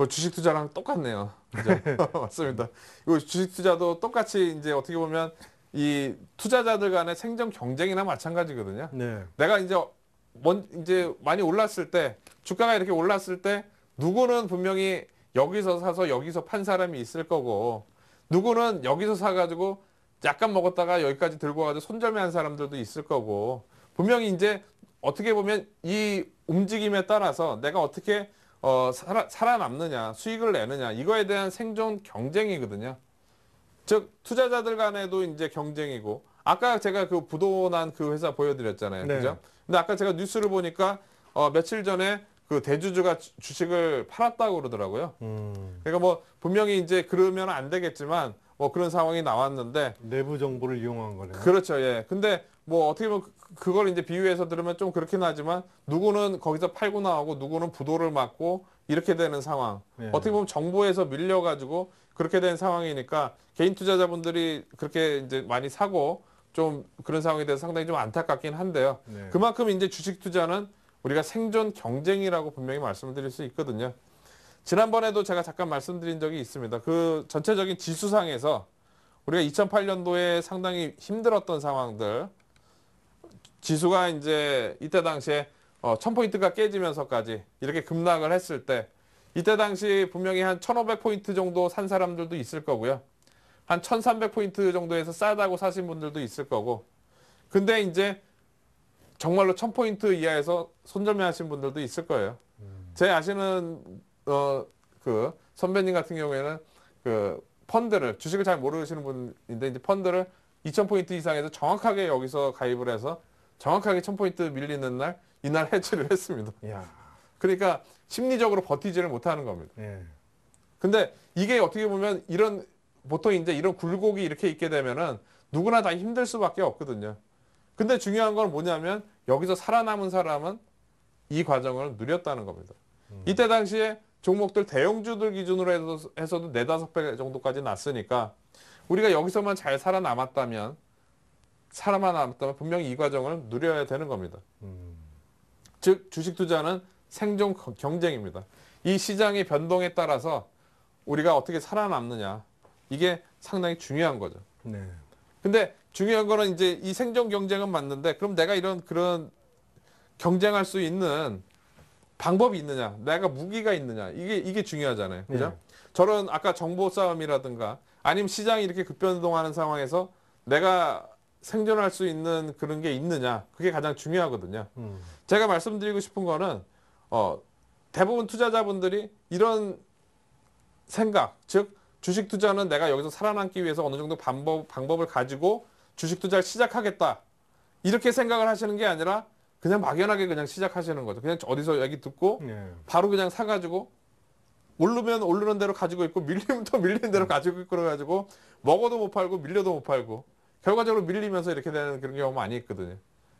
주식 투자랑 똑같네요. 그죠? 맞습니다. 이거 주식 투자도 똑같이 이제 어떻게 보면 이 투자자들 간의 생존 경쟁이나 마찬가지거든요. 네. 내가 이제 많이 올랐을 때 주가가 이렇게 올랐을 때 누구는 분명히 여기서 사서 여기서 판 사람이 있을 거고 누구는 여기서 사가지고 약간 먹었다가 여기까지 들고 가서 손절매한 사람들도 있을 거고 분명히 이제 어떻게 보면 이 움직임에 따라서 내가 어떻게 살아남느냐 수익을 내느냐 이거에 대한 생존 경쟁이거든요. 즉 투자자들 간에도 이제 경쟁이고 아까 제가 그 부도난 그 회사 보여드렸잖아요. 네. 그죠? 근데 아까 제가 뉴스를 보니까 며칠 전에 그 대주주가 주식을 팔았다고 그러더라고요. 그러니까 뭐 분명히 이제 그러면 안 되겠지만 뭐 그런 상황이 나왔는데 내부 정보를 이용한 거네요. 그렇죠. 예. 근데 뭐 어떻게 보면 그걸 이제 비유해서 들으면 좀 그렇긴 하지만 누구는 거기서 팔고 나오고 누구는 부도를 맞고 이렇게 되는 상황. 네. 어떻게 보면 정부에서 밀려가지고 그렇게 된 상황이니까 개인 투자자분들이 그렇게 이제 많이 사고 좀 그런 상황에 대해서 상당히 좀 안타깝긴 한데요. 네. 그만큼 이제 주식 투자는 우리가 생존 경쟁이라고 분명히 말씀을 드릴 수 있거든요. 지난번에도 제가 잠깐 말씀드린 적이 있습니다. 그 전체적인 지수상에서 우리가 2008년도에 상당히 힘들었던 상황들, 지수가 이제 이때 당시에 1000포인트가 깨지면서까지 이렇게 급락을 했을 때 이때 당시 분명히 한 1500포인트 정도 산 사람들도 있을 거고요. 한 1300포인트 정도에서 싸다고 사신 분들도 있을 거고. 근데 이제 정말로 1000포인트 이하에서 손절매 하신 분들도 있을 거예요. 제 아시는 그 선배님 같은 경우에는 그 펀드를 주식을 잘 모르시는 분인데 이제 펀드를 2000포인트 이상에서 정확하게 여기서 가입을 해서 정확하게 1000포인트 밀리는 날 이날 해지를 했습니다. 이야. 그러니까 심리적으로 버티지를 못하는 겁니다. 예. 근데 이게 어떻게 보면 보통 이제 이런 굴곡이 이렇게 있게 되면은 누구나 다 힘들 수밖에 없거든요. 근데 중요한 건 뭐냐면 여기서 살아남은 사람은 이 과정을 누렸다는 겁니다. 이때 당시에 종목들 대형주들 기준으로 해서도 4, 5배 정도까지 났으니까 우리가 여기서만 잘 살아남았다면 분명히 이 과정을 누려야 되는 겁니다. 즉 주식 투자는 생존 경쟁입니다. 이 시장의 변동에 따라서 우리가 어떻게 살아남느냐 이게 상당히 중요한 거죠. 네. 근데 중요한 거는 이제 이 생존 경쟁은 맞는데 그럼 내가 그런 경쟁할 수 있는 방법이 있느냐, 내가 무기가 있느냐 이게 중요하잖아요. 그죠? 네. 저런 아까 정보 싸움이라든가 아니면 시장이 이렇게 급변동하는 상황에서 내가 생존할 수 있는 그런 게 있느냐 그게 가장 중요하거든요. 제가 말씀드리고 싶은 거는 대부분 투자자분들이 이런 생각, 즉 주식 투자는 내가 여기서 살아남기 위해서 어느 정도 방법을 가지고 주식 투자를 시작하겠다. 이렇게 생각을 하시는 게 아니라 그냥 막연하게 그냥 시작하시는 거죠. 그냥 어디서 얘기 듣고 예. 바로 그냥 사가지고 오르면 오르는 대로 가지고 있고 밀리면 또 밀리는 대로 가지고 있고 그래가지고 먹어도 못 팔고 밀려도 못 팔고 결과적으로 밀리면서 이렇게 되는 그런 경우가 많이 있거든요.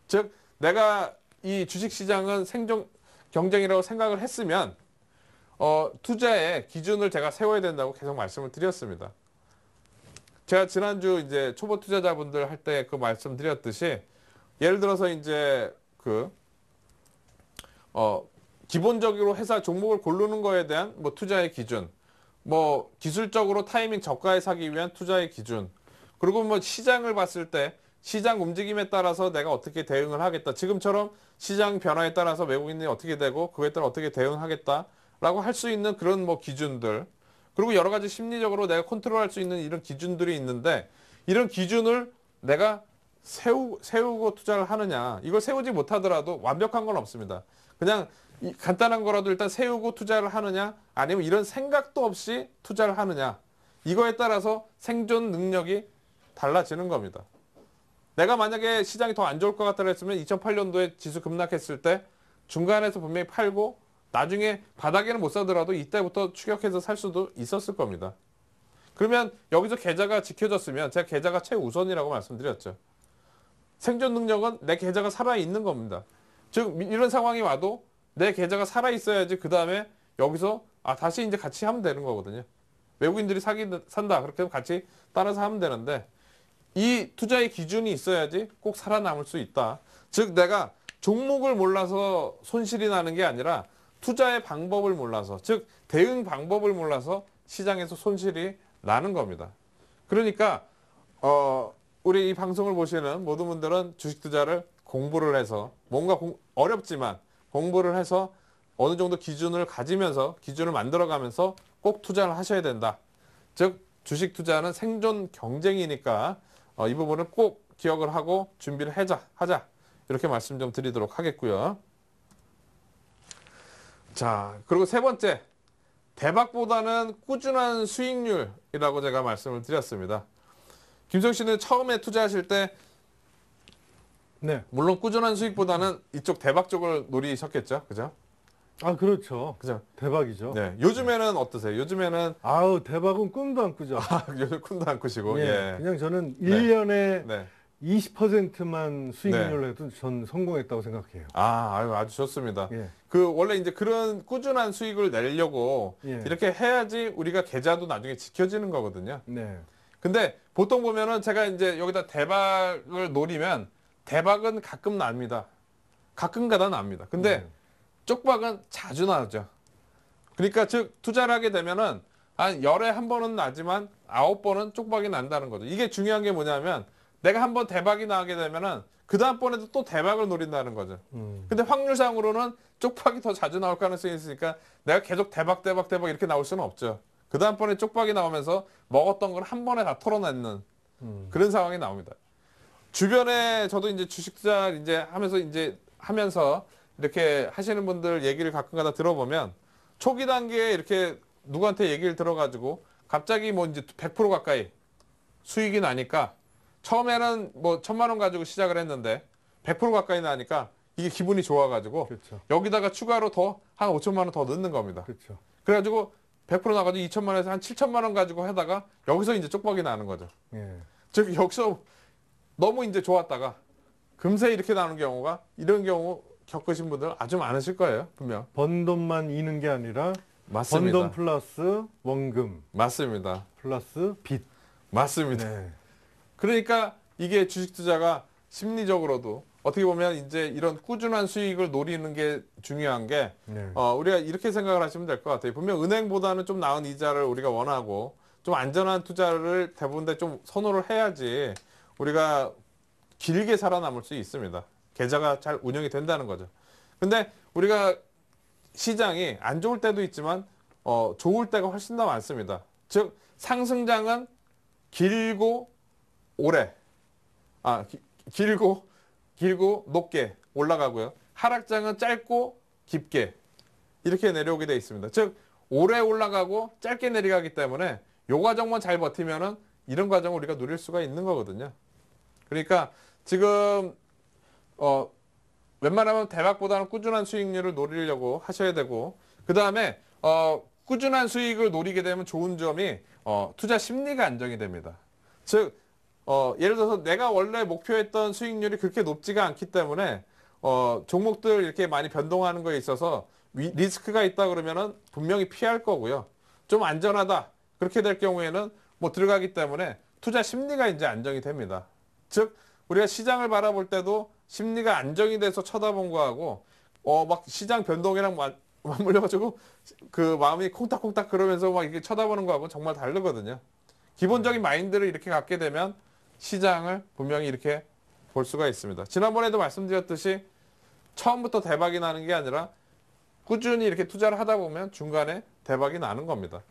즉 내가 이 주식시장은 생존 경쟁이라고 생각을 했으면 투자의 기준을 제가 세워야 된다고 계속 말씀을 드렸습니다. 제가 지난주 이제 초보 투자자분들 할 때 그 말씀드렸듯이 예를 들어서 이제 기본적으로 회사 종목을 고르는 거에 대한 뭐 투자의 기준, 뭐 기술적으로 타이밍 저가에 사기 위한 투자의 기준, 그리고 뭐 시장을 봤을 때 시장 움직임에 따라서 내가 어떻게 대응을 하겠다. 지금처럼 시장 변화에 따라서 외국인이 어떻게 되고 그에 따라 어떻게 대응하겠다라고 할 수 있는 그런 뭐 기준들, 그리고 여러 가지 심리적으로 내가 컨트롤할 수 있는 이런 기준들이 있는데 이런 기준을 내가 세우고 투자를 하느냐. 이걸 세우지 못하더라도 완벽한 건 없습니다. 그냥 간단한 거라도 일단 세우고 투자를 하느냐 아니면 이런 생각도 없이 투자를 하느냐. 이거에 따라서 생존 능력이 달라지는 겁니다. 내가 만약에 시장이 더 안 좋을 것 같다 했으면 2008년도에 지수 급락했을 때 중간에서 분명히 팔고 나중에 바닥에는 못 사더라도 이때부터 추격해서 살 수도 있었을 겁니다. 그러면 여기서 계좌가 지켜졌으면 제가 계좌가 최우선이라고 말씀드렸죠. 생존 능력은 내 계좌가 살아있는 겁니다. 즉 이런 상황이 와도 내 계좌가 살아있어야지 그 다음에 여기서 다시 이제 같이 하면 되는 거거든요. 외국인들이 산다 그렇게 하면 같이 따라서 하면 되는데 이 투자의 기준이 있어야지 꼭 살아남을 수 있다. 즉 내가 종목을 몰라서 손실이 나는 게 아니라 투자의 방법을 몰라서 즉 대응 방법을 몰라서 시장에서 손실이 나는 겁니다. 그러니까 우리 이 방송을 보시는 모든 분들은 주식 투자를 공부를 해서 뭔가 어렵지만 공부를 해서 어느 정도 기준을 가지면서 기준을 만들어가면서 꼭 투자를 하셔야 된다. 즉 주식 투자는 생존 경쟁이니까 이 부분을 꼭 기억을 하고 준비를 하자. 이렇게 말씀 좀 드리도록 하겠고요. 자, 그리고 세 번째, 대박보다는 꾸준한 수익률이라고 제가 말씀을 드렸습니다. 김성 씨는 처음에 투자하실 때 네. 물론 꾸준한 수익보다는 이쪽 대박 쪽을 노리셨겠죠, 그죠? 그렇죠. 그죠? 대박이죠. 네. 요즘에는 어떠세요? 요즘에는 아우, 대박은 꿈도 안 꾸죠. 요즘 쿤도 안 꾸시고, 예. 예. 그냥 저는 네. 1년에 네. 20%만 수익률로 해도 전 성공했다고 생각해요. 아주 좋습니다. 예. 원래 이제 그런 꾸준한 수익을 내려고 예. 이렇게 해야지 우리가 계좌도 나중에 지켜지는 거거든요. 네. 근데 보통 보면은 제가 이제 여기다 대박을 노리면 대박은 가끔 납니다. 가끔 가다 납니다. 근데 쪽박은 자주 나죠. 그러니까 즉 투자를 하게 되면은 한 열에 한 번은 나지만 9번은 쪽박이 난다는 거죠. 이게 중요한 게 뭐냐면 내가 한 번 대박이 나게 되면은 그 다음번에도 또 대박을 노린다는 거죠. 근데 확률상으로는 쪽박이 더 자주 나올 가능성이 있으니까 내가 계속 대박 이렇게 나올 수는 없죠. 그 다음번에 쪽박이 나오면서 먹었던 걸 한 번에 다 털어내는 그런 상황이 나옵니다. 주변에 저도 이제 주식 투자 이제 하면서 이렇게 하시는 분들 얘기를 가끔가다 들어보면 초기 단계에 이렇게 누구한테 얘기를 들어가지고 갑자기 뭐 이제 100% 가까이 수익이 나니까 처음에는 뭐 1,000만 원 가지고 시작을 했는데 100% 가까이 나니까 이게 기분이 좋아가지고 그렇죠. 여기다가 추가로 더 한 5천만 원 더 넣는 겁니다. 그렇죠. 그래가지고 100% 나가지고 2천만 원에서 한 7천만 원 가지고 하다가 여기서 이제 쪽박이 나는 거죠. 예. 즉 여기서 너무 이제 좋았다가 금세 이렇게 나오는 경우가 이런 경우 겪으신 분들 아주 많으실 거예요, 분명. 번 돈만 이는 게 아니라 맞습니다. 번 돈 플러스 원금 맞습니다. 플러스 빚. 맞습니다. 네. 그러니까 이게 주식 투자가 심리적으로도 어떻게 보면 이제 이런 꾸준한 수익을 노리는 게 중요한 게 네. 우리가 이렇게 생각을 하시면 될 것 같아요. 분명 은행보다는 좀 나은 이자를 우리가 원하고 좀 안전한 투자를 대부분 다 좀 선호를 해야지 우리가 길게 살아남을 수 있습니다. 계좌가 잘 운영이 된다는 거죠. 근데 우리가 시장이 안 좋을 때도 있지만 좋을 때가 훨씬 더 많습니다. 즉 상승장은 길고 오래 길고 높게 올라가고요. 하락장은 짧고 깊게 이렇게 내려오게 돼 있습니다. 즉 오래 올라가고 짧게 내려가기 때문에 요 과정만 잘 버티면은 이런 과정을 우리가 누릴 수가 있는 거거든요. 그러니까 지금 웬만하면 대박보다는 꾸준한 수익률을 노리려고 하셔야 되고, 그 다음에 꾸준한 수익을 노리게 되면 좋은 점이 투자 심리가 안정이 됩니다. 즉 예를 들어서 내가 원래 목표했던 수익률이 그렇게 높지가 않기 때문에 종목들 이렇게 많이 변동하는 거에 있어서 리스크가 있다 그러면은 분명히 피할 거고요. 좀 안전하다 그렇게 될 경우에는 뭐 들어가기 때문에 투자 심리가 이제 안정이 됩니다. 즉 우리가 시장을 바라볼 때도 심리가 안정이 돼서 쳐다본 거하고 막 시장 변동이랑 맞물려가지고 그 마음이 콩닥콩닥 그러면서 막 이렇게 쳐다보는 거하고 정말 다르거든요. 기본적인 마인드를 이렇게 갖게 되면 시장을 분명히 이렇게 볼 수가 있습니다. 지난번에도 말씀드렸듯이 처음부터 대박이 나는 게 아니라 꾸준히 이렇게 투자를 하다 보면 중간에 대박이 나는 겁니다.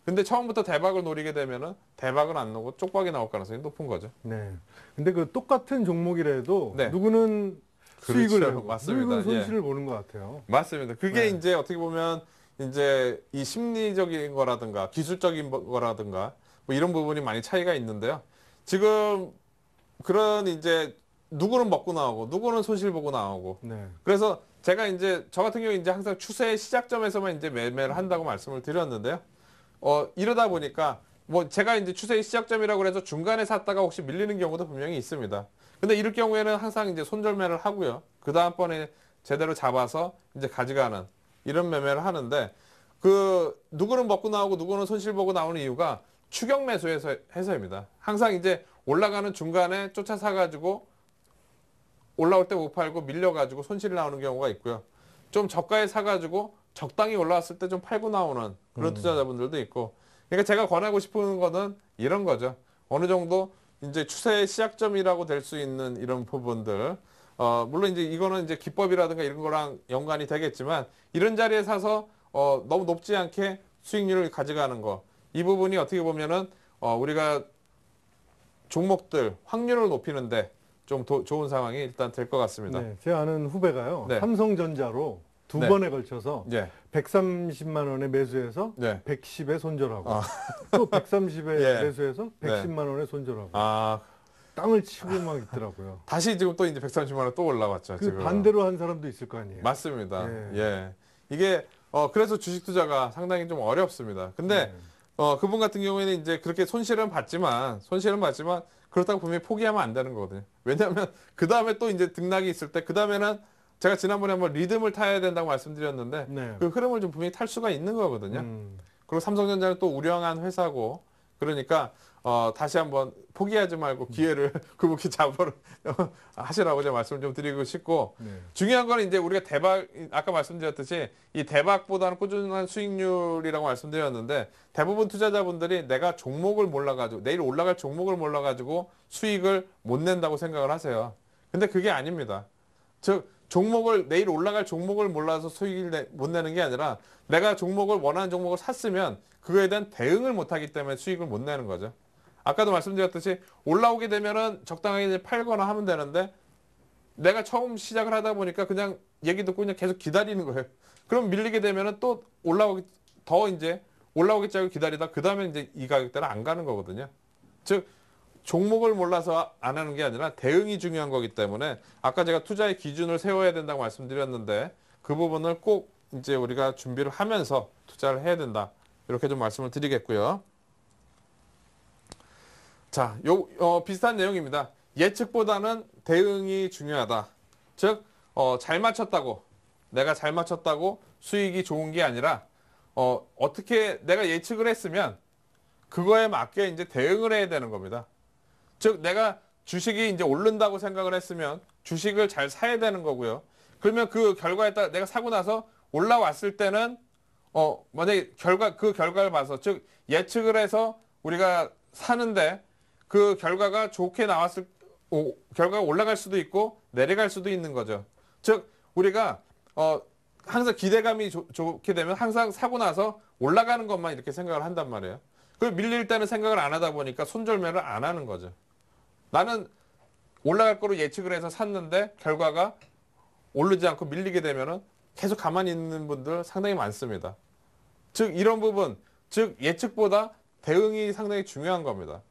근데 처음부터 대박을 노리게 되면은 대박은 안 나고 쪽박이 나올 가능성이 높은 거죠. 네. 근데 그 똑같은 종목이라도 네. 누구는 수익을 그렇죠. 내고 맞습니다. 누구는 손실을 보는 것 같아요. 맞습니다. 그게 네. 이제 어떻게 보면 이제 이 심리적인 거라든가 기술적인 거라든가 뭐 이런 부분이 많이 차이가 있는데요. 지금 그런 이제 누구는 먹고 나오고 누구는 손실 보고 나오고 네. 그래서 제가 이제 저 같은 경우 이제 항상 추세의 시작점에서만 이제 매매를 한다고 말씀을 드렸는데요. 이러다 보니까 뭐 제가 이제 추세의 시작점이라고 그래서 중간에 샀다가 혹시 밀리는 경우도 분명히 있습니다. 근데 이럴 경우에는 항상 이제 손절매를 하고요. 그 다음번에 제대로 잡아서 이제 가져가는 이런 매매를 하는데 그 누구는 먹고 나오고 누구는 손실 보고 나오는 이유가 추격 매수해서입니다. 항상 이제 올라가는 중간에 쫓아 사가지고 올라올 때 못 팔고 밀려가지고 손실이 나오는 경우가 있고요. 좀 저가에 사가지고 적당히 올라왔을 때 좀 팔고 나오는 그런 투자자분들도 있고. 그러니까 제가 권하고 싶은 거는 이런 거죠. 어느 정도 이제 추세의 시작점이라고 될 수 있는 이런 부분들. 물론 이제 이거는 이제 기법이라든가 이런 거랑 연관이 되겠지만 이런 자리에 사서 너무 높지 않게 수익률을 가져가는 거. 이 부분이 어떻게 보면은 우리가 종목들 확률을 높이는데 좀 좋은 상황이 일단 될 것 같습니다. 네. 제 아는 후배가요. 네. 삼성전자로 두 네. 번에 걸쳐서 예. 130만 원에 매수해서 네. 110에 손절하고 또 130에 예. 매수해서 110만 원에 손절하고 아, 땅을 치고 막 있더라고요. 다시 지금 또 이제 130만 원 또 올라왔죠. 그 지금. 반대로 한 사람도 있을 거 아니에요. 맞습니다. 예. 예. 이게 그래서 주식 투자가 상당히 좀 어렵습니다. 근데 네. 그분 같은 경우에는 이제 그렇게 손실은 봤지만 그렇다고 분명히 포기하면 안 되는 거거든요. 왜냐하면 그 다음에 또 이제 등락이 있을 때 그 다음에는 제가 지난번에 한번 리듬을 타야 된다고 말씀드렸는데 네. 그 흐름을 좀 분명히 탈 수가 있는 거거든요. 음. 그리고 삼성전자는 또 우량한 회사고 그러니까 다시 한번 포기하지 말고 기회를 굽게 잡으러 하시라고 제가 말씀을 좀 드리고 싶고 네. 중요한 건 이제 우리가 대박 아까 말씀드렸듯이 이 대박보다는 꾸준한 수익률이라고 말씀드렸는데 대부분 투자자분들이 내가 종목을 몰라가지고 내일 올라갈 종목을 몰라가지고 수익을 못 낸다고 생각을 하세요. 근데 그게 아닙니다. 즉 종목을 내일 올라갈 종목을 몰라서 수익을 못 내는 게 아니라 내가 종목을 원하는 종목을 샀으면 그거에 대한 대응을 못하기 때문에 수익을 못 내는 거죠. 아까도 말씀드렸듯이 올라오게 되면은 적당하게 이제 팔거나 하면 되는데 내가 처음 시작을 하다 보니까 그냥 얘기 듣고 그냥 계속 기다리는 거예요. 그럼 밀리게 되면은 또 올라오겠지 기다리다 그 다음에 이제 이 가격대로 안 가는 거거든요. 즉 종목을 몰라서 안 하는 게 아니라 대응이 중요한 거기 때문에 아까 제가 투자의 기준을 세워야 된다고 말씀드렸는데 그 부분을 꼭 이제 우리가 준비를 하면서 투자를 해야 된다. 이렇게 좀 말씀을 드리겠고요. 자, 비슷한 내용입니다. 예측보다는 대응이 중요하다. 즉, 내가 잘 맞췄다고 수익이 좋은 게 아니라, 어떻게 내가 예측을 했으면 그거에 맞게 이제 대응을 해야 되는 겁니다. 즉, 내가 주식이 이제 오른다고 생각을 했으면 주식을 잘 사야 되는 거고요. 그러면 그 결과에 따라 내가 사고 나서 올라왔을 때는, 만약에 그 결과를 봐서, 즉, 예측을 해서 우리가 사는데 그 결과가 좋게 결과가 올라갈 수도 있고 내려갈 수도 있는 거죠. 즉, 우리가, 항상 기대감이 좋게 되면 항상 사고 나서 올라가는 것만 이렇게 생각을 한단 말이에요. 그 밀릴 때는 생각을 안 하다 보니까 손절매를 안 하는 거죠. 나는 올라갈 거로 예측을 해서 샀는데 결과가 오르지 않고 밀리게 되면은 계속 가만히 있는 분들 상당히 많습니다. 즉 이런 부분, 즉 예측보다 대응이 상당히 중요한 겁니다.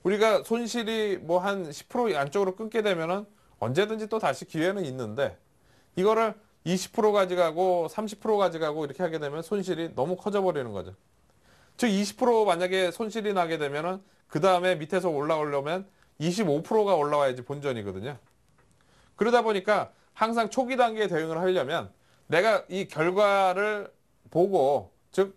우리가 손실이 뭐 한 10% 안쪽으로 끊게 되면은 언제든지 또 다시 기회는 있는데 이거를 20% 가져가고 30% 가져가고 이렇게 하게 되면 손실이 너무 커져 버리는 거죠. 즉 20% 만약에 손실이 나게 되면은 그 다음에 밑에서 올라오려면 25%가 올라와야지 본전이거든요. 그러다 보니까 항상 초기 단계에 대응을 하려면 내가 이 결과를 보고, 즉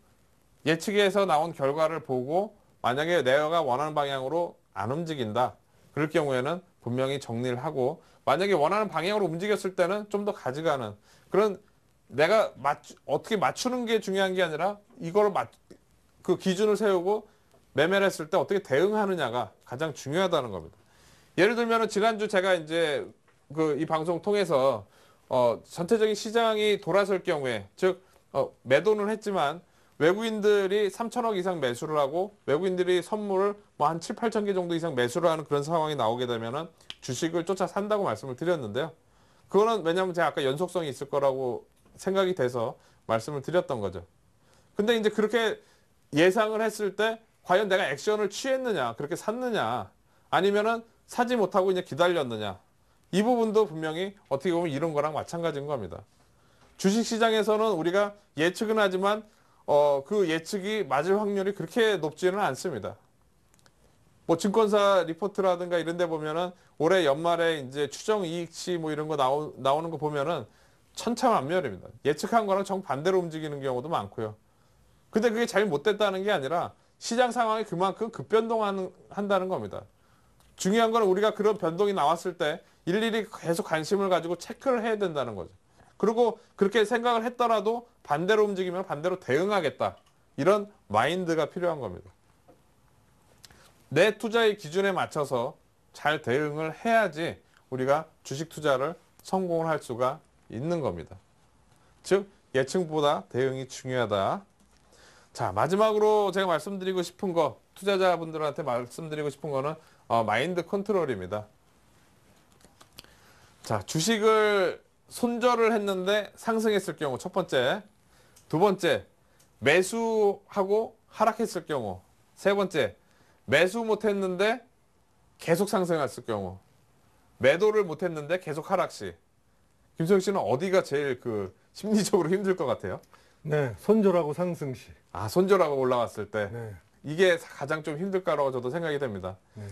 예측에서 나온 결과를 보고 만약에 내가 원하는 방향으로 안 움직인다. 그럴 경우에는 분명히 정리를 하고, 만약에 원하는 방향으로 움직였을 때는 좀 더 가져가는 그런, 내가 어떻게 맞추는 게 중요한 게 아니라 이거를 그 기준을 세우고 매매를 했을 때 어떻게 대응하느냐가 가장 중요하다는 겁니다. 예를 들면 지난주 제가 이제 이 방송 통해서 전체적인 시장이 돌아설 경우에, 즉 매도는 했지만 외국인들이 3천억 이상 매수를 하고 외국인들이 선물을 뭐 한 7, 8천 개 정도 이상 매수를 하는 그런 상황이 나오게 되면은 주식을 쫓아 산다고 말씀을 드렸는데요. 그거는 왜냐하면 제가 아까 연속성이 있을 거라고 생각이 돼서 말씀을 드렸던 거죠. 근데 이제 그렇게 예상을 했을 때 과연 내가 액션을 취했느냐, 그렇게 샀느냐, 아니면은 사지 못하고 이제 기다렸느냐, 이 부분도 분명히 어떻게 보면 이런 거랑 마찬가지인 겁니다. 주식시장에서는 우리가 예측은 하지만 그 예측이 맞을 확률이 그렇게 높지는 않습니다. 뭐 증권사 리포트라든가 이런 데 보면은 올해 연말에 이제 추정 이익치 뭐 이런 거 나오는 거 보면은 천차만별입니다. 예측한 거랑 정반대로 움직이는 경우도 많고요. 근데 그게 잘못됐다는 게 아니라 시장 상황이 그만큼 급변동한다는 겁니다. 중요한 건 우리가 그런 변동이 나왔을 때 일일이 계속 관심을 가지고 체크를 해야 된다는 거죠. 그리고 그렇게 생각을 했더라도 반대로 움직이면 반대로 대응하겠다. 이런 마인드가 필요한 겁니다. 내 투자의 기준에 맞춰서 잘 대응을 해야지 우리가 주식 투자를 성공을 할 수가 있는 겁니다. 즉 예측보다 대응이 중요하다. 자, 마지막으로 제가 말씀드리고 싶은 거, 투자자분들한테 말씀드리고 싶은 거는 마인드 컨트롤입니다. 자, 주식을 손절을 했는데 상승했을 경우 첫 번째, 두 번째 매수하고 하락했을 경우, 세 번째 매수 못했는데 계속 상승했을 경우, 매도를 못했는데 계속 하락시. 김성희 씨는 어디가 제일 심리적으로 힘들 것 같아요? 네, 손절하고 상승시. 아, 손절하고 올라왔을 때. 네. 이게 가장 좀 힘들 거라고 저도 생각이 됩니다. 네.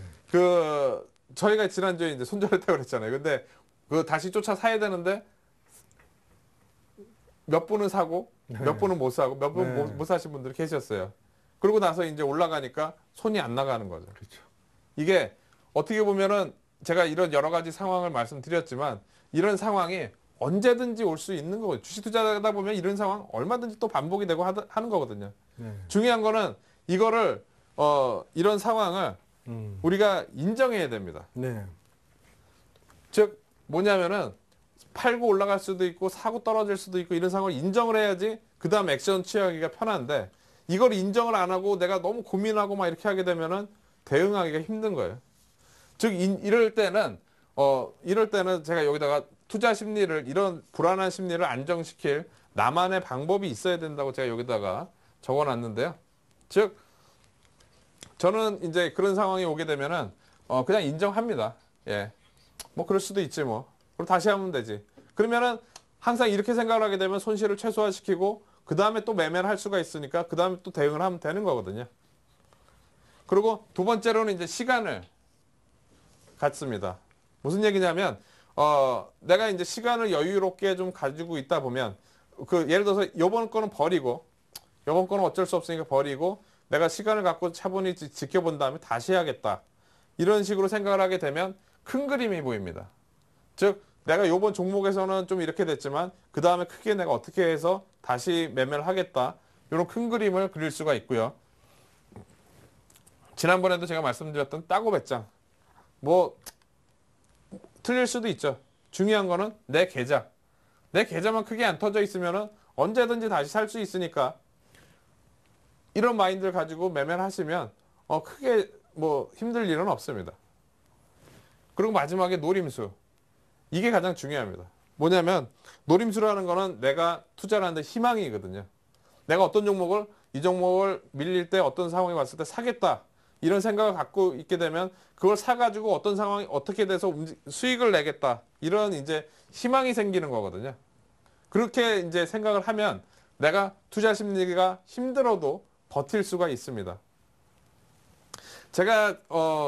저희가 지난주에 이제 손절했다고 그랬잖아요. 근데 다시 쫓아 사야 되는데 몇 분은 사고 몇 분은 못 사고 몇 분은 못 사신 분들이 계셨어요. 그러고 나서 이제 올라가니까 손이 안 나가는 거죠. 그렇죠. 이게 어떻게 보면은 제가 이런 여러 가지 상황을 말씀드렸지만 이런 상황이 언제든지 올 수 있는 거거든요. 주식 투자하다 보면 이런 상황 얼마든지 또 반복이 되고 하는 거거든요. 네. 중요한 거는 이거를 이런 상황을 우리가 인정해야 됩니다. 네. 즉 뭐냐면은 팔고 올라갈 수도 있고 사고 떨어질 수도 있고 이런 상황을 인정을 해야지 그 다음 액션 취하기가 편한데 이걸 인정을 안 하고 내가 너무 고민하고 막 이렇게 하게 되면은 대응하기가 힘든 거예요. 즉 이럴 때는 제가 여기다가 투자 심리를, 이런 불안한 심리를 안정시킬 나만의 방법이 있어야 된다고 제가 여기다가 적어놨는데요. 즉 저는 이제 그런 상황이 오게 되면은 그냥 인정합니다. 예, 뭐 그럴 수도 있지 뭐. 그럼 다시 하면 되지. 그러면은 항상 이렇게 생각을 하게 되면 손실을 최소화시키고 그 다음에 또 매매를 할 수가 있으니까 그 다음에 또 대응을 하면 되는 거거든요. 그리고 두 번째로는 이제 시간을 갖습니다. 무슨 얘기냐면 내가 이제 시간을 여유롭게 좀 가지고 있다 보면 예를 들어서 요번 거는 버리고 요번 거는 어쩔 수 없으니까 버리고 내가 시간을 갖고 차분히 지켜본 다음에 다시 해야겠다. 이런 식으로 생각을 하게 되면 큰 그림이 보입니다. 즉 내가 요번 종목에서는 좀 이렇게 됐지만 그 다음에 크게 내가 어떻게 해서 다시 매매를 하겠다. 이런 큰 그림을 그릴 수가 있고요. 지난번에도 제가 말씀드렸던 따고 배짱. 뭐 틀릴 수도 있죠. 중요한 거는 내 계좌만 크게 안 터져 있으면은 언제든지 다시 살 수 있으니까 이런 마인드를 가지고 매매를 하시면 크게 뭐 힘들 일은 없습니다. 그리고 마지막에 노림수. 이게 가장 중요합니다. 뭐냐면 노림수라는 거는 내가 투자를 하는데 희망이거든요. 내가 어떤 종목을 이 종목을 밀릴 때 어떤 상황이 왔을 때 사겠다. 이런 생각을 갖고 있게 되면 그걸 사가지고 어떤 상황이 어떻게 돼서 수익을 내겠다. 이런 이제 희망이 생기는 거거든요. 그렇게 이제 생각을 하면 내가 투자 심리가 힘들어도 버틸 수가 있습니다. 제가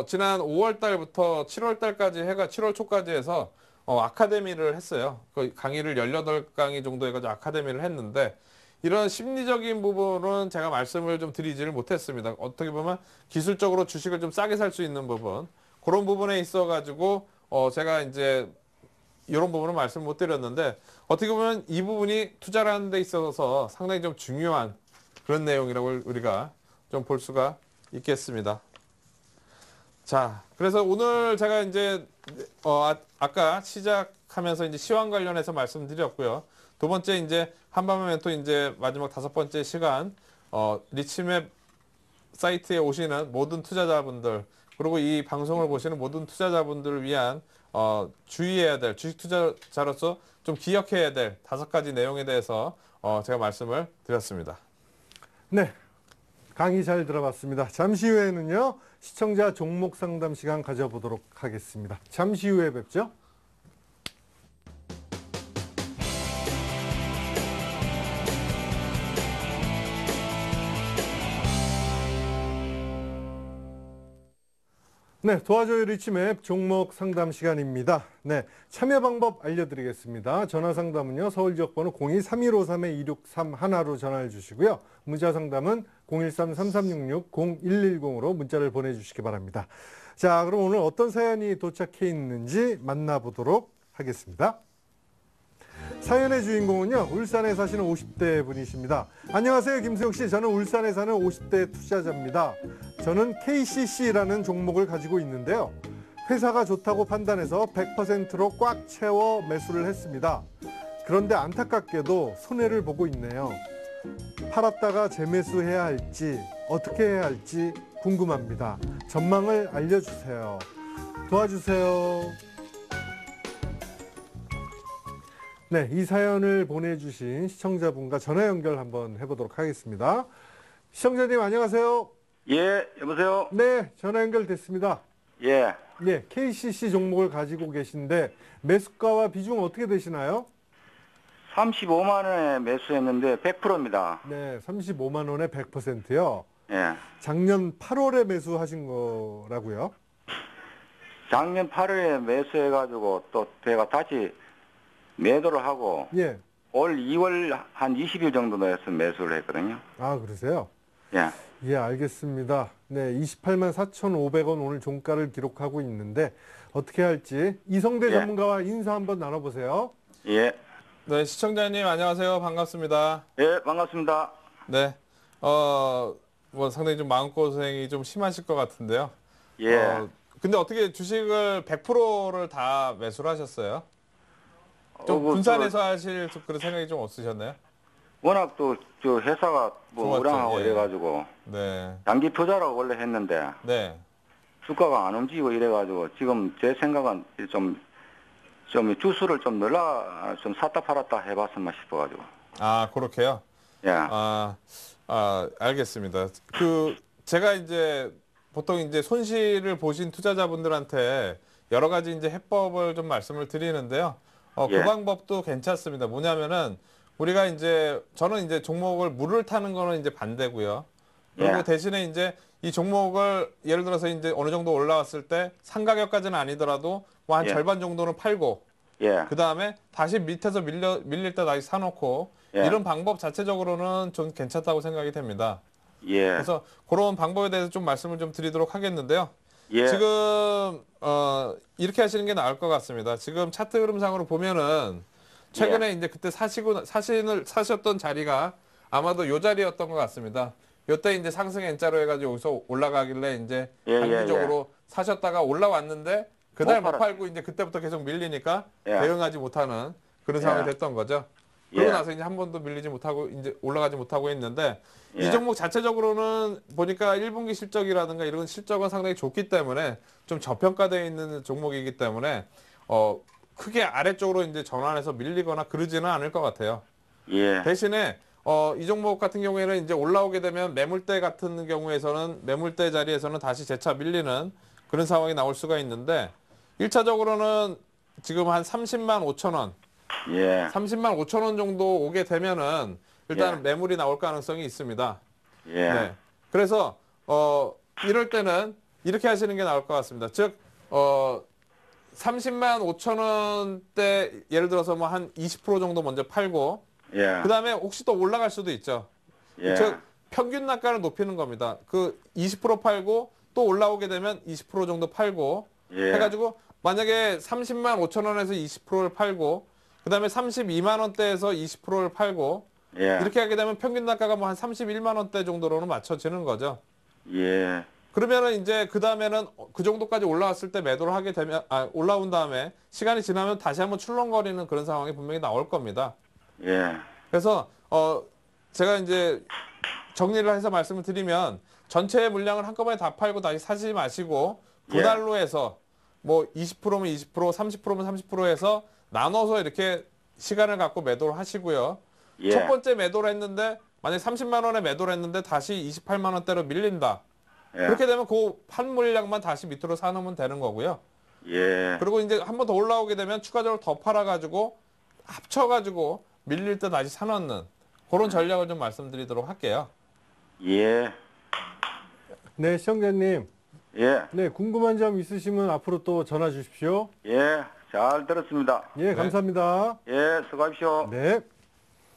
지난 5월 달부터 7월 달까지 7월 초까지 해서 아카데미를 했어요. 그 강의를 18강의 정도 해가지고 아카데미를 했는데 이런 심리적인 부분은 제가 말씀을 좀 드리지를 못했습니다. 어떻게 보면 기술적으로 주식을 좀 싸게 살 수 있는 부분, 그런 부분에 있어가지고 제가 이제 이런 부분은 말씀을 못 드렸는데 어떻게 보면 이 부분이 투자를 하는 데 있어서 상당히 좀 중요한 그런 내용이라고 우리가 좀 볼 수가 있겠습니다. 자, 그래서 오늘 제가 이제 아까 시작하면서 이제 시황 관련해서 말씀드렸고요. 두 번째 이제 한밤의 멘토 이제 마지막 5번째 시간 리치맵 사이트에 오시는 모든 투자자분들 그리고 이 방송을 보시는 모든 투자자분들을 위한 주의해야 될 주식 투자자로서 좀 기억해야 될 5가지 내용에 대해서 제가 말씀을 드렸습니다. 네, 강의 잘 들어봤습니다. 잠시 후에는요, 시청자 종목 상담 시간 가져보도록 하겠습니다. 잠시 후에 뵙죠. 네, 도와줘요 리치맵 종목 상담 시간입니다. 네, 참여 방법 알려드리겠습니다. 전화 상담은요, 서울 지역 번호 02-3153-2631로 전화를 주시고요. 문자 상담은 013-3366-0110으로 문자를 보내주시기 바랍니다. 자, 그럼 오늘 어떤 사연이 도착해 있는지 만나보도록 하겠습니다. 사연의 주인공은요, 울산에 사시는 50대 분이십니다. 안녕하세요, 김수혁 씨. 저는 울산에 사는 50대 투자자입니다. 저는 KCC라는 종목을 가지고 있는데요. 회사가 좋다고 판단해서 100%로 꽉 채워 매수를 했습니다. 그런데 안타깝게도 손해를 보고 있네요. 팔았다가 재매수해야 할지 어떻게 해야 할지 궁금합니다. 전망을 알려주세요. 도와주세요. 네, 이 사연을 보내주신 시청자분과 전화 연결 한번 해보도록 하겠습니다. 시청자님 안녕하세요. 예, 여보세요? 네, 전화 연결됐습니다. 예, 예, KCC 종목을 가지고 계신데 매수가와 비중 어떻게 되시나요? 35만 원에 매수했는데 100%입니다. 네, 35만 원에 100%요. 예. 작년 8월에 매수하신 거라고요? 작년 8월에 매수해가지고 또 제가 다시 매도를 하고 예. 올 2월 한 20일 정도 돼서 매수를 했거든요. 아, 그러세요? 예. 예, 알겠습니다. 네, 28만 4,500원 오늘 종가를 기록하고 있는데 어떻게 할지 이성대 예. 전문가와 인사 한번 나눠보세요. 예. 네, 시청자님 안녕하세요. 반갑습니다. 예, 반갑습니다. 네, 뭐 상당히 좀 마음고생이 좀 심하실 것 같은데요. 예. 근데 어떻게 주식을 100%를 다 매수를 하셨어요? 좀 그 분산해서 하실 그런 생각이 좀 없으셨나요? 워낙 또 저 회사가 뭐 좋았죠. 우량하고 예. 이래가지고 네, 단기 투자라고 원래 했는데 네. 주가가 안 움직이고 이래가지고 지금 제 생각은 좀 주수를 좀 늘라 좀 샀다 팔았다 해봤으면 싶어가지고. 아, 그렇게요? 예. 알겠습니다. 제가 이제 보통 이제 손실을 보신 투자자분들한테 여러 가지 이제 해법을 좀 말씀을 드리는데요. 예. 그 방법도 괜찮습니다. 뭐냐면은 우리가 이제 저는 이제 종목을 물을 타는 거는 이제 반대고요. 그리고 예. 대신에 이제 이 종목을 예를 들어서 이제 어느 정도 올라왔을 때 상가격까지는 아니더라도 뭐 한 예. 절반 정도는 팔고 예. 그 다음에 다시 밑에서 밀릴 때 다시 사놓고 예. 이런 방법 자체적으로는 좀 괜찮다고 생각이 됩니다. 예. 그래서 그런 방법에 대해서 좀 말씀을 좀 드리도록 하겠는데요. 예. 지금 이렇게 하시는 게 나을 것 같습니다. 지금 차트 흐름상으로 보면은 최근에 이제 그때 사셨던 자리가 아마도 요 자리였던 것 같습니다. 요때 이제 상승 N자로 해가지고 여기서 올라가길래 이제 예, 단기적으로 사셨다가 올라왔는데 그날 못 못 팔고 이제 그때부터 계속 밀리니까 예. 대응하지 못하는 그런 예. 상황이 됐던 거죠. 그러고 예. 나서 이제 한 번도 밀리지 못하고 이제 올라가지 못하고 있는데 예. 이 종목 자체적으로는 보니까 1분기 실적이라든가 이런 실적은 상당히 좋기 때문에 좀 저평가되어 있는 종목이기 때문에 크게 아래쪽으로 이제 전환해서 밀리거나 그러지는 않을 것 같아요. 예. 대신에 이 종목 같은 경우에는 이제 올라오게 되면 매물대 같은 경우에서는 매물대 자리에서는 다시 재차 밀리는 그런 상황이 나올 수가 있는데 1차적으로는 지금 한 30만 5천 원, 예. 30만 5천 원 정도 오게 되면은 일단 예. 매물이 나올 가능성이 있습니다. 예. 네. 그래서 이럴 때는 이렇게 하시는 게 나을 것 같습니다. 즉 30만 5천 원대 예를 들어서 뭐 한 20% 정도 먼저 팔고 예. 그다음에 혹시 또 올라갈 수도 있죠. 예. 즉 평균 단가를 높이는 겁니다. 그 20% 팔고 또 올라오게 되면 20% 정도 팔고 예. 해가지고 만약에 30만 5천 원에서 20%를 팔고 그다음에 32만 원대에서 20%를 팔고 예. 이렇게 하게 되면 평균 단가가 뭐 한 31만 원대 정도로는 맞춰지는 거죠. 예. 그러면은 이제 그 다음에는 그 정도까지 올라왔을 때 매도를 하게 되면 올라온 다음에 시간이 지나면 다시 한번 출렁거리는 그런 상황이 분명히 나올 겁니다. 예. 그래서 제가 이제 정리를 해서 말씀을 드리면 전체 물량을 한꺼번에 다 팔고 다시 사지 마시고 분할로 해서 뭐 20%면 20%, 30%면 30% 해서 나눠서 이렇게 시간을 갖고 매도를 하시고요. 예. 첫 번째 매도를 했는데 만약에 30만 원에 매도를 했는데 다시 28만 원대로 밀린다. 예. 그렇게 되면 그 판 물량만 다시 밑으로 사놓으면 되는 거고요. 예. 그리고 이제 한 번 더 올라오게 되면 추가적으로 더 팔아가지고 합쳐가지고 밀릴 때 다시 사놓는 그런 전략을 좀 말씀드리도록 할게요. 예. 네, 시청자님. 예. 네, 궁금한 점 있으시면 앞으로 또 전화 주십시오. 예. 잘 들었습니다. 예, 감사합니다. 예. 수고하십시오. 네.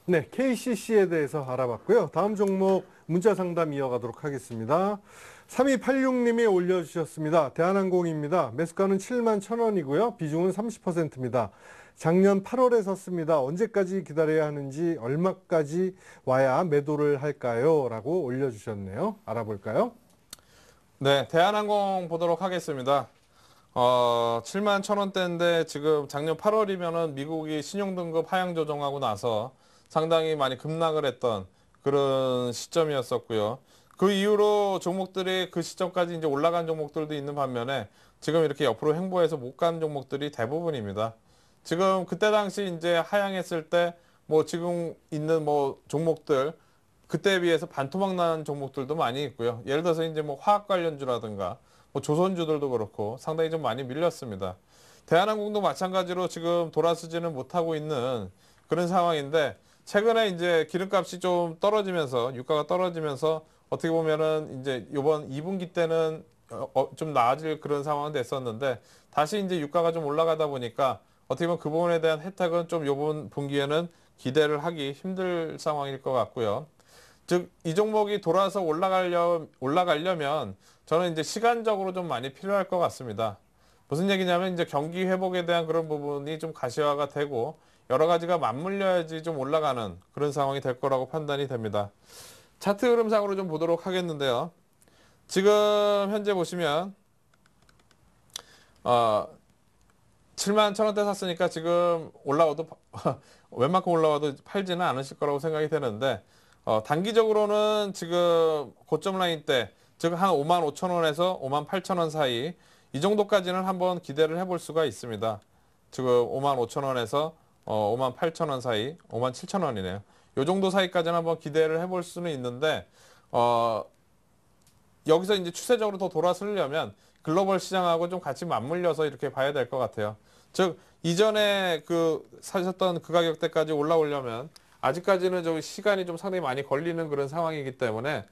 네, KCC에 대해서 알아봤고요. 다음 종목 문자 상담 이어가도록 하겠습니다. 3286님이 올려주셨습니다. 대한항공입니다. 매수가는 7만 1,000원이고요. 비중은 30%입니다. 작년 8월에 샀습니다. 언제까지 기다려야 하는지 얼마까지 와야 매도를 할까요? 라고 올려주셨네요. 알아볼까요? 네, 대한항공 보도록 하겠습니다. 7만 1,000원대인데 지금 작년 8월이면은 미국이 신용등급 하향 조정하고 나서 상당히 많이 급락을 했던 그런 시점이었었고요. 그 이후로 종목들이 그 시점까지 이제 올라간 종목들도 있는 반면에 지금 이렇게 옆으로 횡보해서 못 간 종목들이 대부분입니다. 지금 그때 당시 이제 하향했을 때 뭐 지금 있는 뭐 종목들 그때에 비해서 반토막 난 종목들도 많이 있고요. 예를 들어서 이제 뭐 화학 관련주라든가 뭐 조선주들도 그렇고 상당히 좀 많이 밀렸습니다. 대한항공도 마찬가지로 지금 돌아서지는 못하고 있는 그런 상황인데 최근에 이제 기름값이 좀 떨어지면서 유가가 떨어지면서 어떻게 보면은 이제 이번 2분기 때는 좀 나아질 그런 상황은 됐었는데 다시 이제 유가가 좀 올라가다 보니까 어떻게 보면 그 부분에 대한 혜택은 좀 이번 분기에는 기대를 하기 힘들 상황일 것 같고요. 즉 이 종목이 돌아서 올라가려면 저는 이제 시간적으로 좀 많이 필요할 것 같습니다. 무슨 얘기냐면 이제 경기 회복에 대한 그런 부분이 좀 가시화가 되고 여러 가지가 맞물려야지 좀 올라가는 그런 상황이 될 거라고 판단이 됩니다. 차트 흐름상으로 좀 보도록 하겠는데요. 지금 현재 보시면 7만 1,000원대 샀으니까 지금 올라와도 웬만큼 올라와도 팔지는 않으실 거라고 생각이 되는데 단기적으로는 지금 고점 라인 때 즉 한 5만 5천 원에서 5만 8천 원 사이 이 정도까지는 한번 기대를 해볼 수가 있습니다. 지금 5만 5천 원에서 5만 8천 원 사이, 5만 7천 원이네요. 이 정도 사이까지는 한번 기대를 해볼 수는 있는데 여기서 이제 추세적으로 더 돌아서려면 글로벌 시장하고 좀 같이 맞물려서 이렇게 봐야 될 것 같아요. 즉 이전에 그 사셨던 그 가격대까지 올라오려면 아직까지는 좀 시간이 좀 상당히 많이 걸리는 그런 상황이기 때문에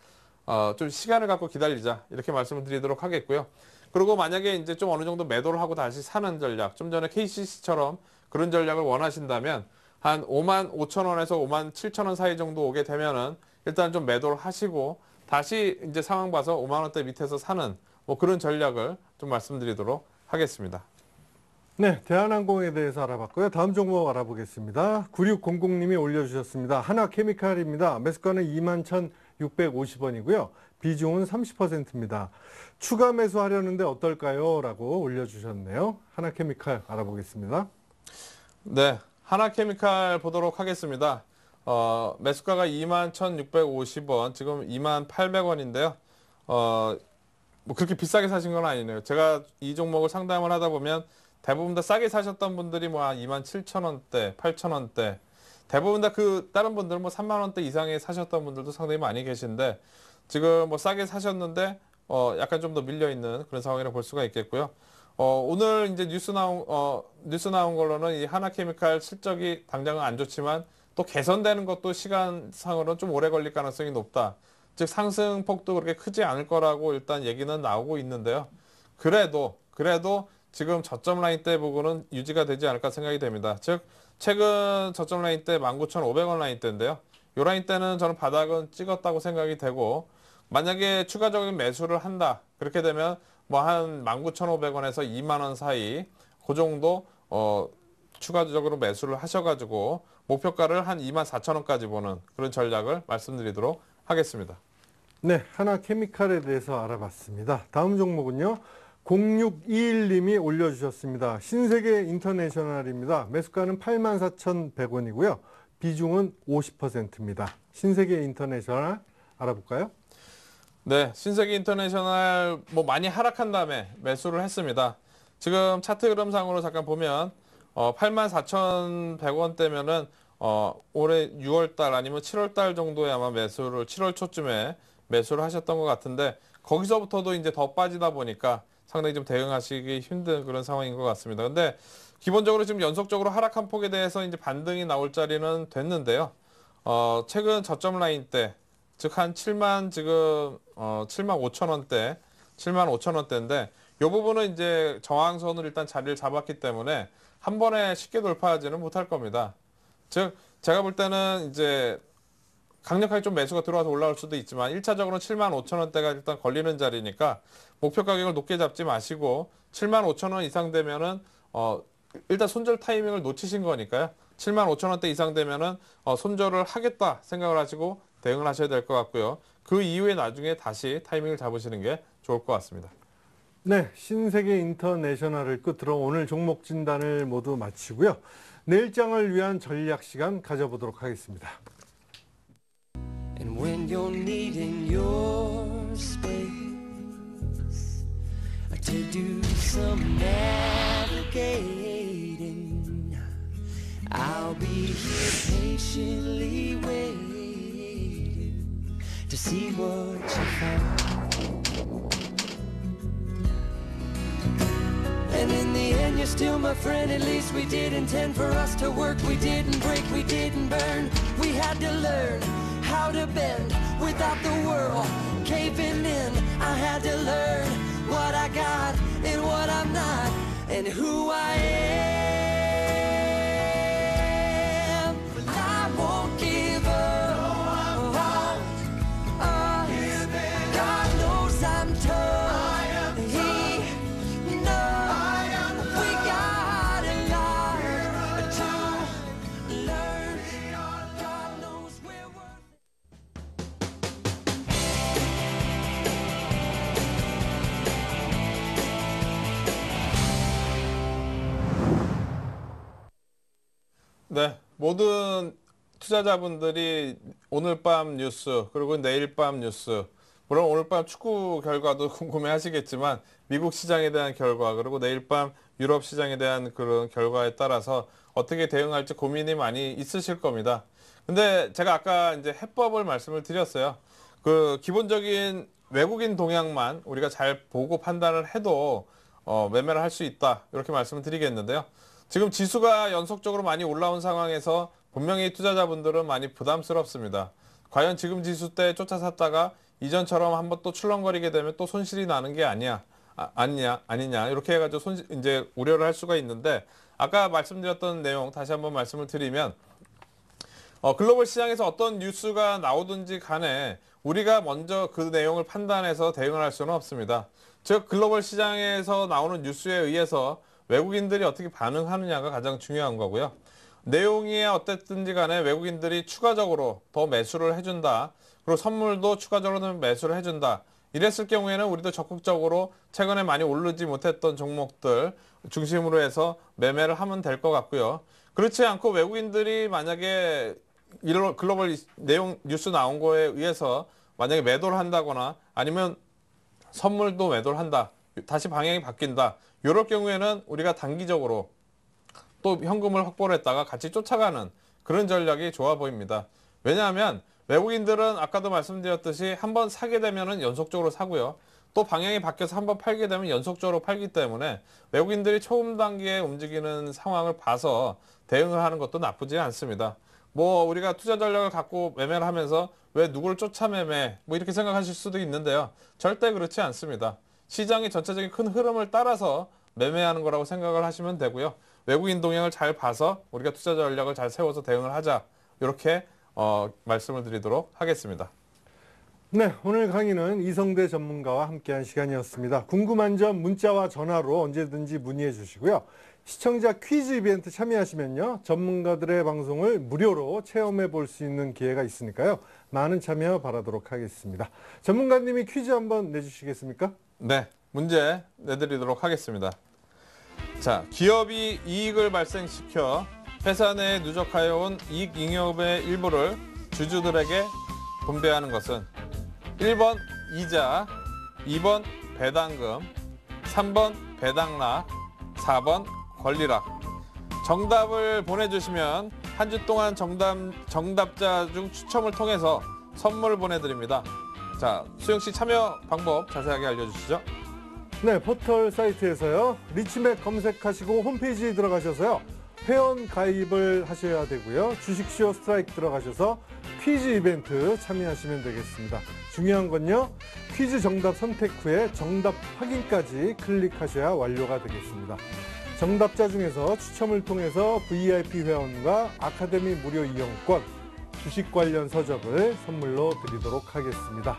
좀 시간을 갖고 기다리자 이렇게 말씀을 드리도록 하겠고요. 그리고 만약에 이제 좀 어느 정도 매도를 하고 다시 사는 전략, 좀 전에 KCC처럼 그런 전략을 원하신다면 한 5만 5천 원에서 5만 7천 원 사이 정도 오게 되면은 일단 좀 매도를 하시고 다시 이제 상황 봐서 5만 원대 밑에서 사는 뭐 그런 전략을 좀 말씀드리도록 하겠습니다. 네, 대한항공에 대해서 알아봤고요. 다음 종목 알아보겠습니다. 9600님이 올려주셨습니다. 하나케미칼입니다. 매수가는 21,650원이고요. 비중은 30%입니다. 추가 매수하려는데 어떨까요? 라고 올려주셨네요. 하나케미칼 알아보겠습니다. 네, 하나케미칼 보도록 하겠습니다. 매수가가 21,650원, 지금 28,800원인데요. 뭐 그렇게 비싸게 사신 건 아니네요. 제가 이 종목을 상담을 하다 보면 대부분 다 싸게 사셨던 분들이 뭐 27,000원대, 8,000원대, 대부분 다 그 다른 분들은 뭐 3만 원대 이상에 사셨던 분들도 상당히 많이 계신데 지금 뭐 싸게 사셨는데 약간 좀 더 밀려 있는 그런 상황이라고 볼 수가 있겠고요. 오늘 이제 뉴스 나온 걸로는 이 하나케미칼 실적이 당장은 안 좋지만 또 개선되는 것도 시간상으로는 좀 오래 걸릴 가능성이 높다. 즉 상승폭도 그렇게 크지 않을 거라고 일단 얘기는 나오고 있는데요. 그래도 지금 저점 라인대 부분은 유지가 되지 않을까 생각이 됩니다. 즉 최근 저점 라인대 19,500원 라인대인데요. 이 라인대는 저는 바닥은 찍었다고 생각이 되고 만약에 추가적인 매수를 한다. 그렇게 되면 뭐 한 19,500원에서 2만 원 사이 그 정도 추가적으로 매수를 하셔가지고 목표가를 한 24,000원까지 보는 그런 전략을 말씀드리도록 하겠습니다. 네, 하나케미칼에 대해서 알아봤습니다. 다음 종목은요. 0621님이 올려주셨습니다. 신세계 인터내셔널입니다. 매수가는 84,100원이고요. 비중은 50%입니다. 신세계 인터내셔널 알아볼까요? 네, 신세계 인터내셔널 뭐 많이 하락한 다음에 매수를 했습니다. 지금 차트 흐름상으로 잠깐 보면 84,100원대면은 올해 6월달 아니면 7월달 정도에 아마 7월 초쯤에 매수를 하셨던 것 같은데 거기서부터도 이제 더 빠지다 보니까 상당히 좀 대응하시기 힘든 그런 상황인 것 같습니다. 근데 기본적으로 지금 연속적으로 하락한 폭에 대해서 이제 반등이 나올 자리는 됐는데요. 최근 저점 라인 때, 즉 한 7만 5천 원대인데 이 부분은 이제 저항선으로 일단 자리를 잡았기 때문에 한 번에 쉽게 돌파하지는 못할 겁니다. 즉 제가 볼 때는 이제 강력하게 좀 매수가 들어와서 올라올 수도 있지만 1차적으로는 7만 5천 원대가 일단 걸리는 자리니까 목표 가격을 높게 잡지 마시고 7만 5천 원 이상 되면은 일단 손절 타이밍을 놓치신 거니까요. 7만 5천 원대 이상 되면은 손절을 하겠다 생각을 하시고 대응을 하셔야 될 것 같고요. 그 이후에 나중에 다시 타이밍을 잡으시는 게 좋을 것 같습니다. 네, 신세계 인터내셔널을 끝으로 오늘 종목 진단을 모두 마치고요. 내일장을 위한 전략 시간 가져보도록 하겠습니다. And when you're needing your space to do some navigating, I'll be here patiently waiting to see what you find. And in the end you're still my friend. At least we did intend for us to work. We didn't break, we didn't burn. We had to learn how to bend without the world caving in. I had to learn what I got and what I'm not and who I am. But I won't give up. God knows I'm tough. He knows we got a lot to learn. God knows we're worth. 네, 모든 투자자분들이 오늘 밤 뉴스 그리고 내일 밤 뉴스 물론 오늘 밤 축구 결과도 궁금해 하시겠지만 미국 시장에 대한 결과 그리고 내일 밤 유럽 시장에 대한 그런 결과에 따라서 어떻게 대응할지 고민이 많이 있으실 겁니다. 근데 제가 아까 이제 해법을 말씀을 드렸어요. 그 기본적인 외국인 동향만 우리가 잘 보고 판단을 해도 매매를 할 수 있다 이렇게 말씀을 드리겠는데요. 지금 지수가 연속적으로 많이 올라온 상황에서 분명히 투자자분들은 많이 부담스럽습니다. 과연 지금 지수 때 쫓아 샀다가 이전처럼 한번 또 출렁거리게 되면 또 손실이 나는 게 아니냐 이렇게 해가지고 이제 우려를 할 수가 있는데 아까 말씀드렸던 내용 다시 한번 말씀을 드리면 글로벌 시장에서 어떤 뉴스가 나오든지 간에 우리가 먼저 그 내용을 판단해서 대응을 할 수는 없습니다. 즉 글로벌 시장에서 나오는 뉴스에 의해서 외국인들이 어떻게 반응하느냐가 가장 중요한 거고요. 내용이 어땠든지 간에 외국인들이 추가적으로 더 매수를 해준다. 그리고 선물도 추가적으로 매수를 해준다. 이랬을 경우에는 우리도 적극적으로 최근에 많이 오르지 못했던 종목들 중심으로 해서 매매를 하면 될 것 같고요. 그렇지 않고 외국인들이 만약에 글로벌 내용 뉴스 나온 거에 의해서 만약에 매도를 한다거나 아니면 선물도 매도를 한다. 다시 방향이 바뀐다. 이럴 경우에는 우리가 단기적으로 또 현금을 확보를 했다가 같이 쫓아가는 그런 전략이 좋아 보입니다. 왜냐하면 외국인들은 아까도 말씀드렸듯이 한번 사게 되면은 연속적으로 사고요. 또 방향이 바뀌어서 한번 팔게 되면 연속적으로 팔기 때문에 외국인들이 초음 단기에 움직이는 상황을 봐서 대응을 하는 것도 나쁘지 않습니다. 뭐 우리가 투자 전략을 갖고 매매를 하면서 왜 누구를 쫓아 매매 뭐 이렇게 생각하실 수도 있는데요. 절대 그렇지 않습니다. 시장의 전체적인 큰 흐름을 따라서 매매하는 거라고 생각을 하시면 되고요. 외국인 동향을 잘 봐서 우리가 투자 전략을 잘 세워서 대응을 하자. 이렇게 말씀을 드리도록 하겠습니다. 네, 오늘 강의는 이성대 전문가와 함께한 시간이었습니다. 궁금한 점 문자와 전화로 언제든지 문의해 주시고요. 시청자 퀴즈 이벤트 참여하시면요, 전문가들의 방송을 무료로 체험해 볼 수 있는 기회가 있으니까요. 많은 참여 바라도록 하겠습니다. 전문가님이 퀴즈 한번 내주시겠습니까? 네, 문제 내드리도록 하겠습니다. 자, 기업이 이익을 발생시켜 회사 내에 누적하여 온 이익 잉여금의 일부를 주주들에게 분배하는 것은 1번 이자, 2번 배당금, 3번 배당락, 4번 권리락. 정답을 보내주시면 한 주 동안 정답자 중 추첨을 통해서 선물 보내드립니다. 자, 수영 씨 참여 방법 자세하게 알려주시죠. 네, 포털 사이트에서요, 리치맥 검색하시고 홈페이지에 들어가셔서요, 회원 가입을 하셔야 되고요. 주식쇼 스트라이크 들어가셔서 퀴즈 이벤트 참여하시면 되겠습니다. 중요한 건요, 퀴즈 정답 선택 후에 정답 확인까지 클릭하셔야 완료가 되겠습니다. 정답자 중에서 추첨을 통해서 VIP 회원과 아카데미 무료 이용권, 주식 관련 서적을 선물로 드리도록 하겠습니다.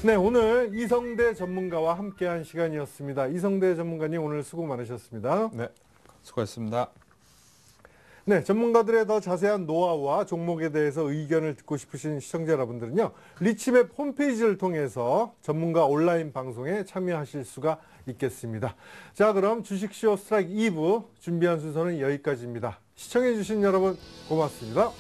네, 오늘 이성대 전문가와 함께한 시간이었습니다. 이성대 전문가님, 오늘 수고 많으셨습니다. 네, 수고하셨습니다. 네, 전문가들의 더 자세한 노하우와 종목에 대해서 의견을 듣고 싶으신 시청자 여러분들은요, 리치맵 홈페이지를 통해서 전문가 온라인 방송에 참여하실 수가 있겠습니다. 자, 그럼 주식쇼 스트라이크 2부 준비한 순서는 여기까지입니다. 시청해주신 여러분 고맙습니다.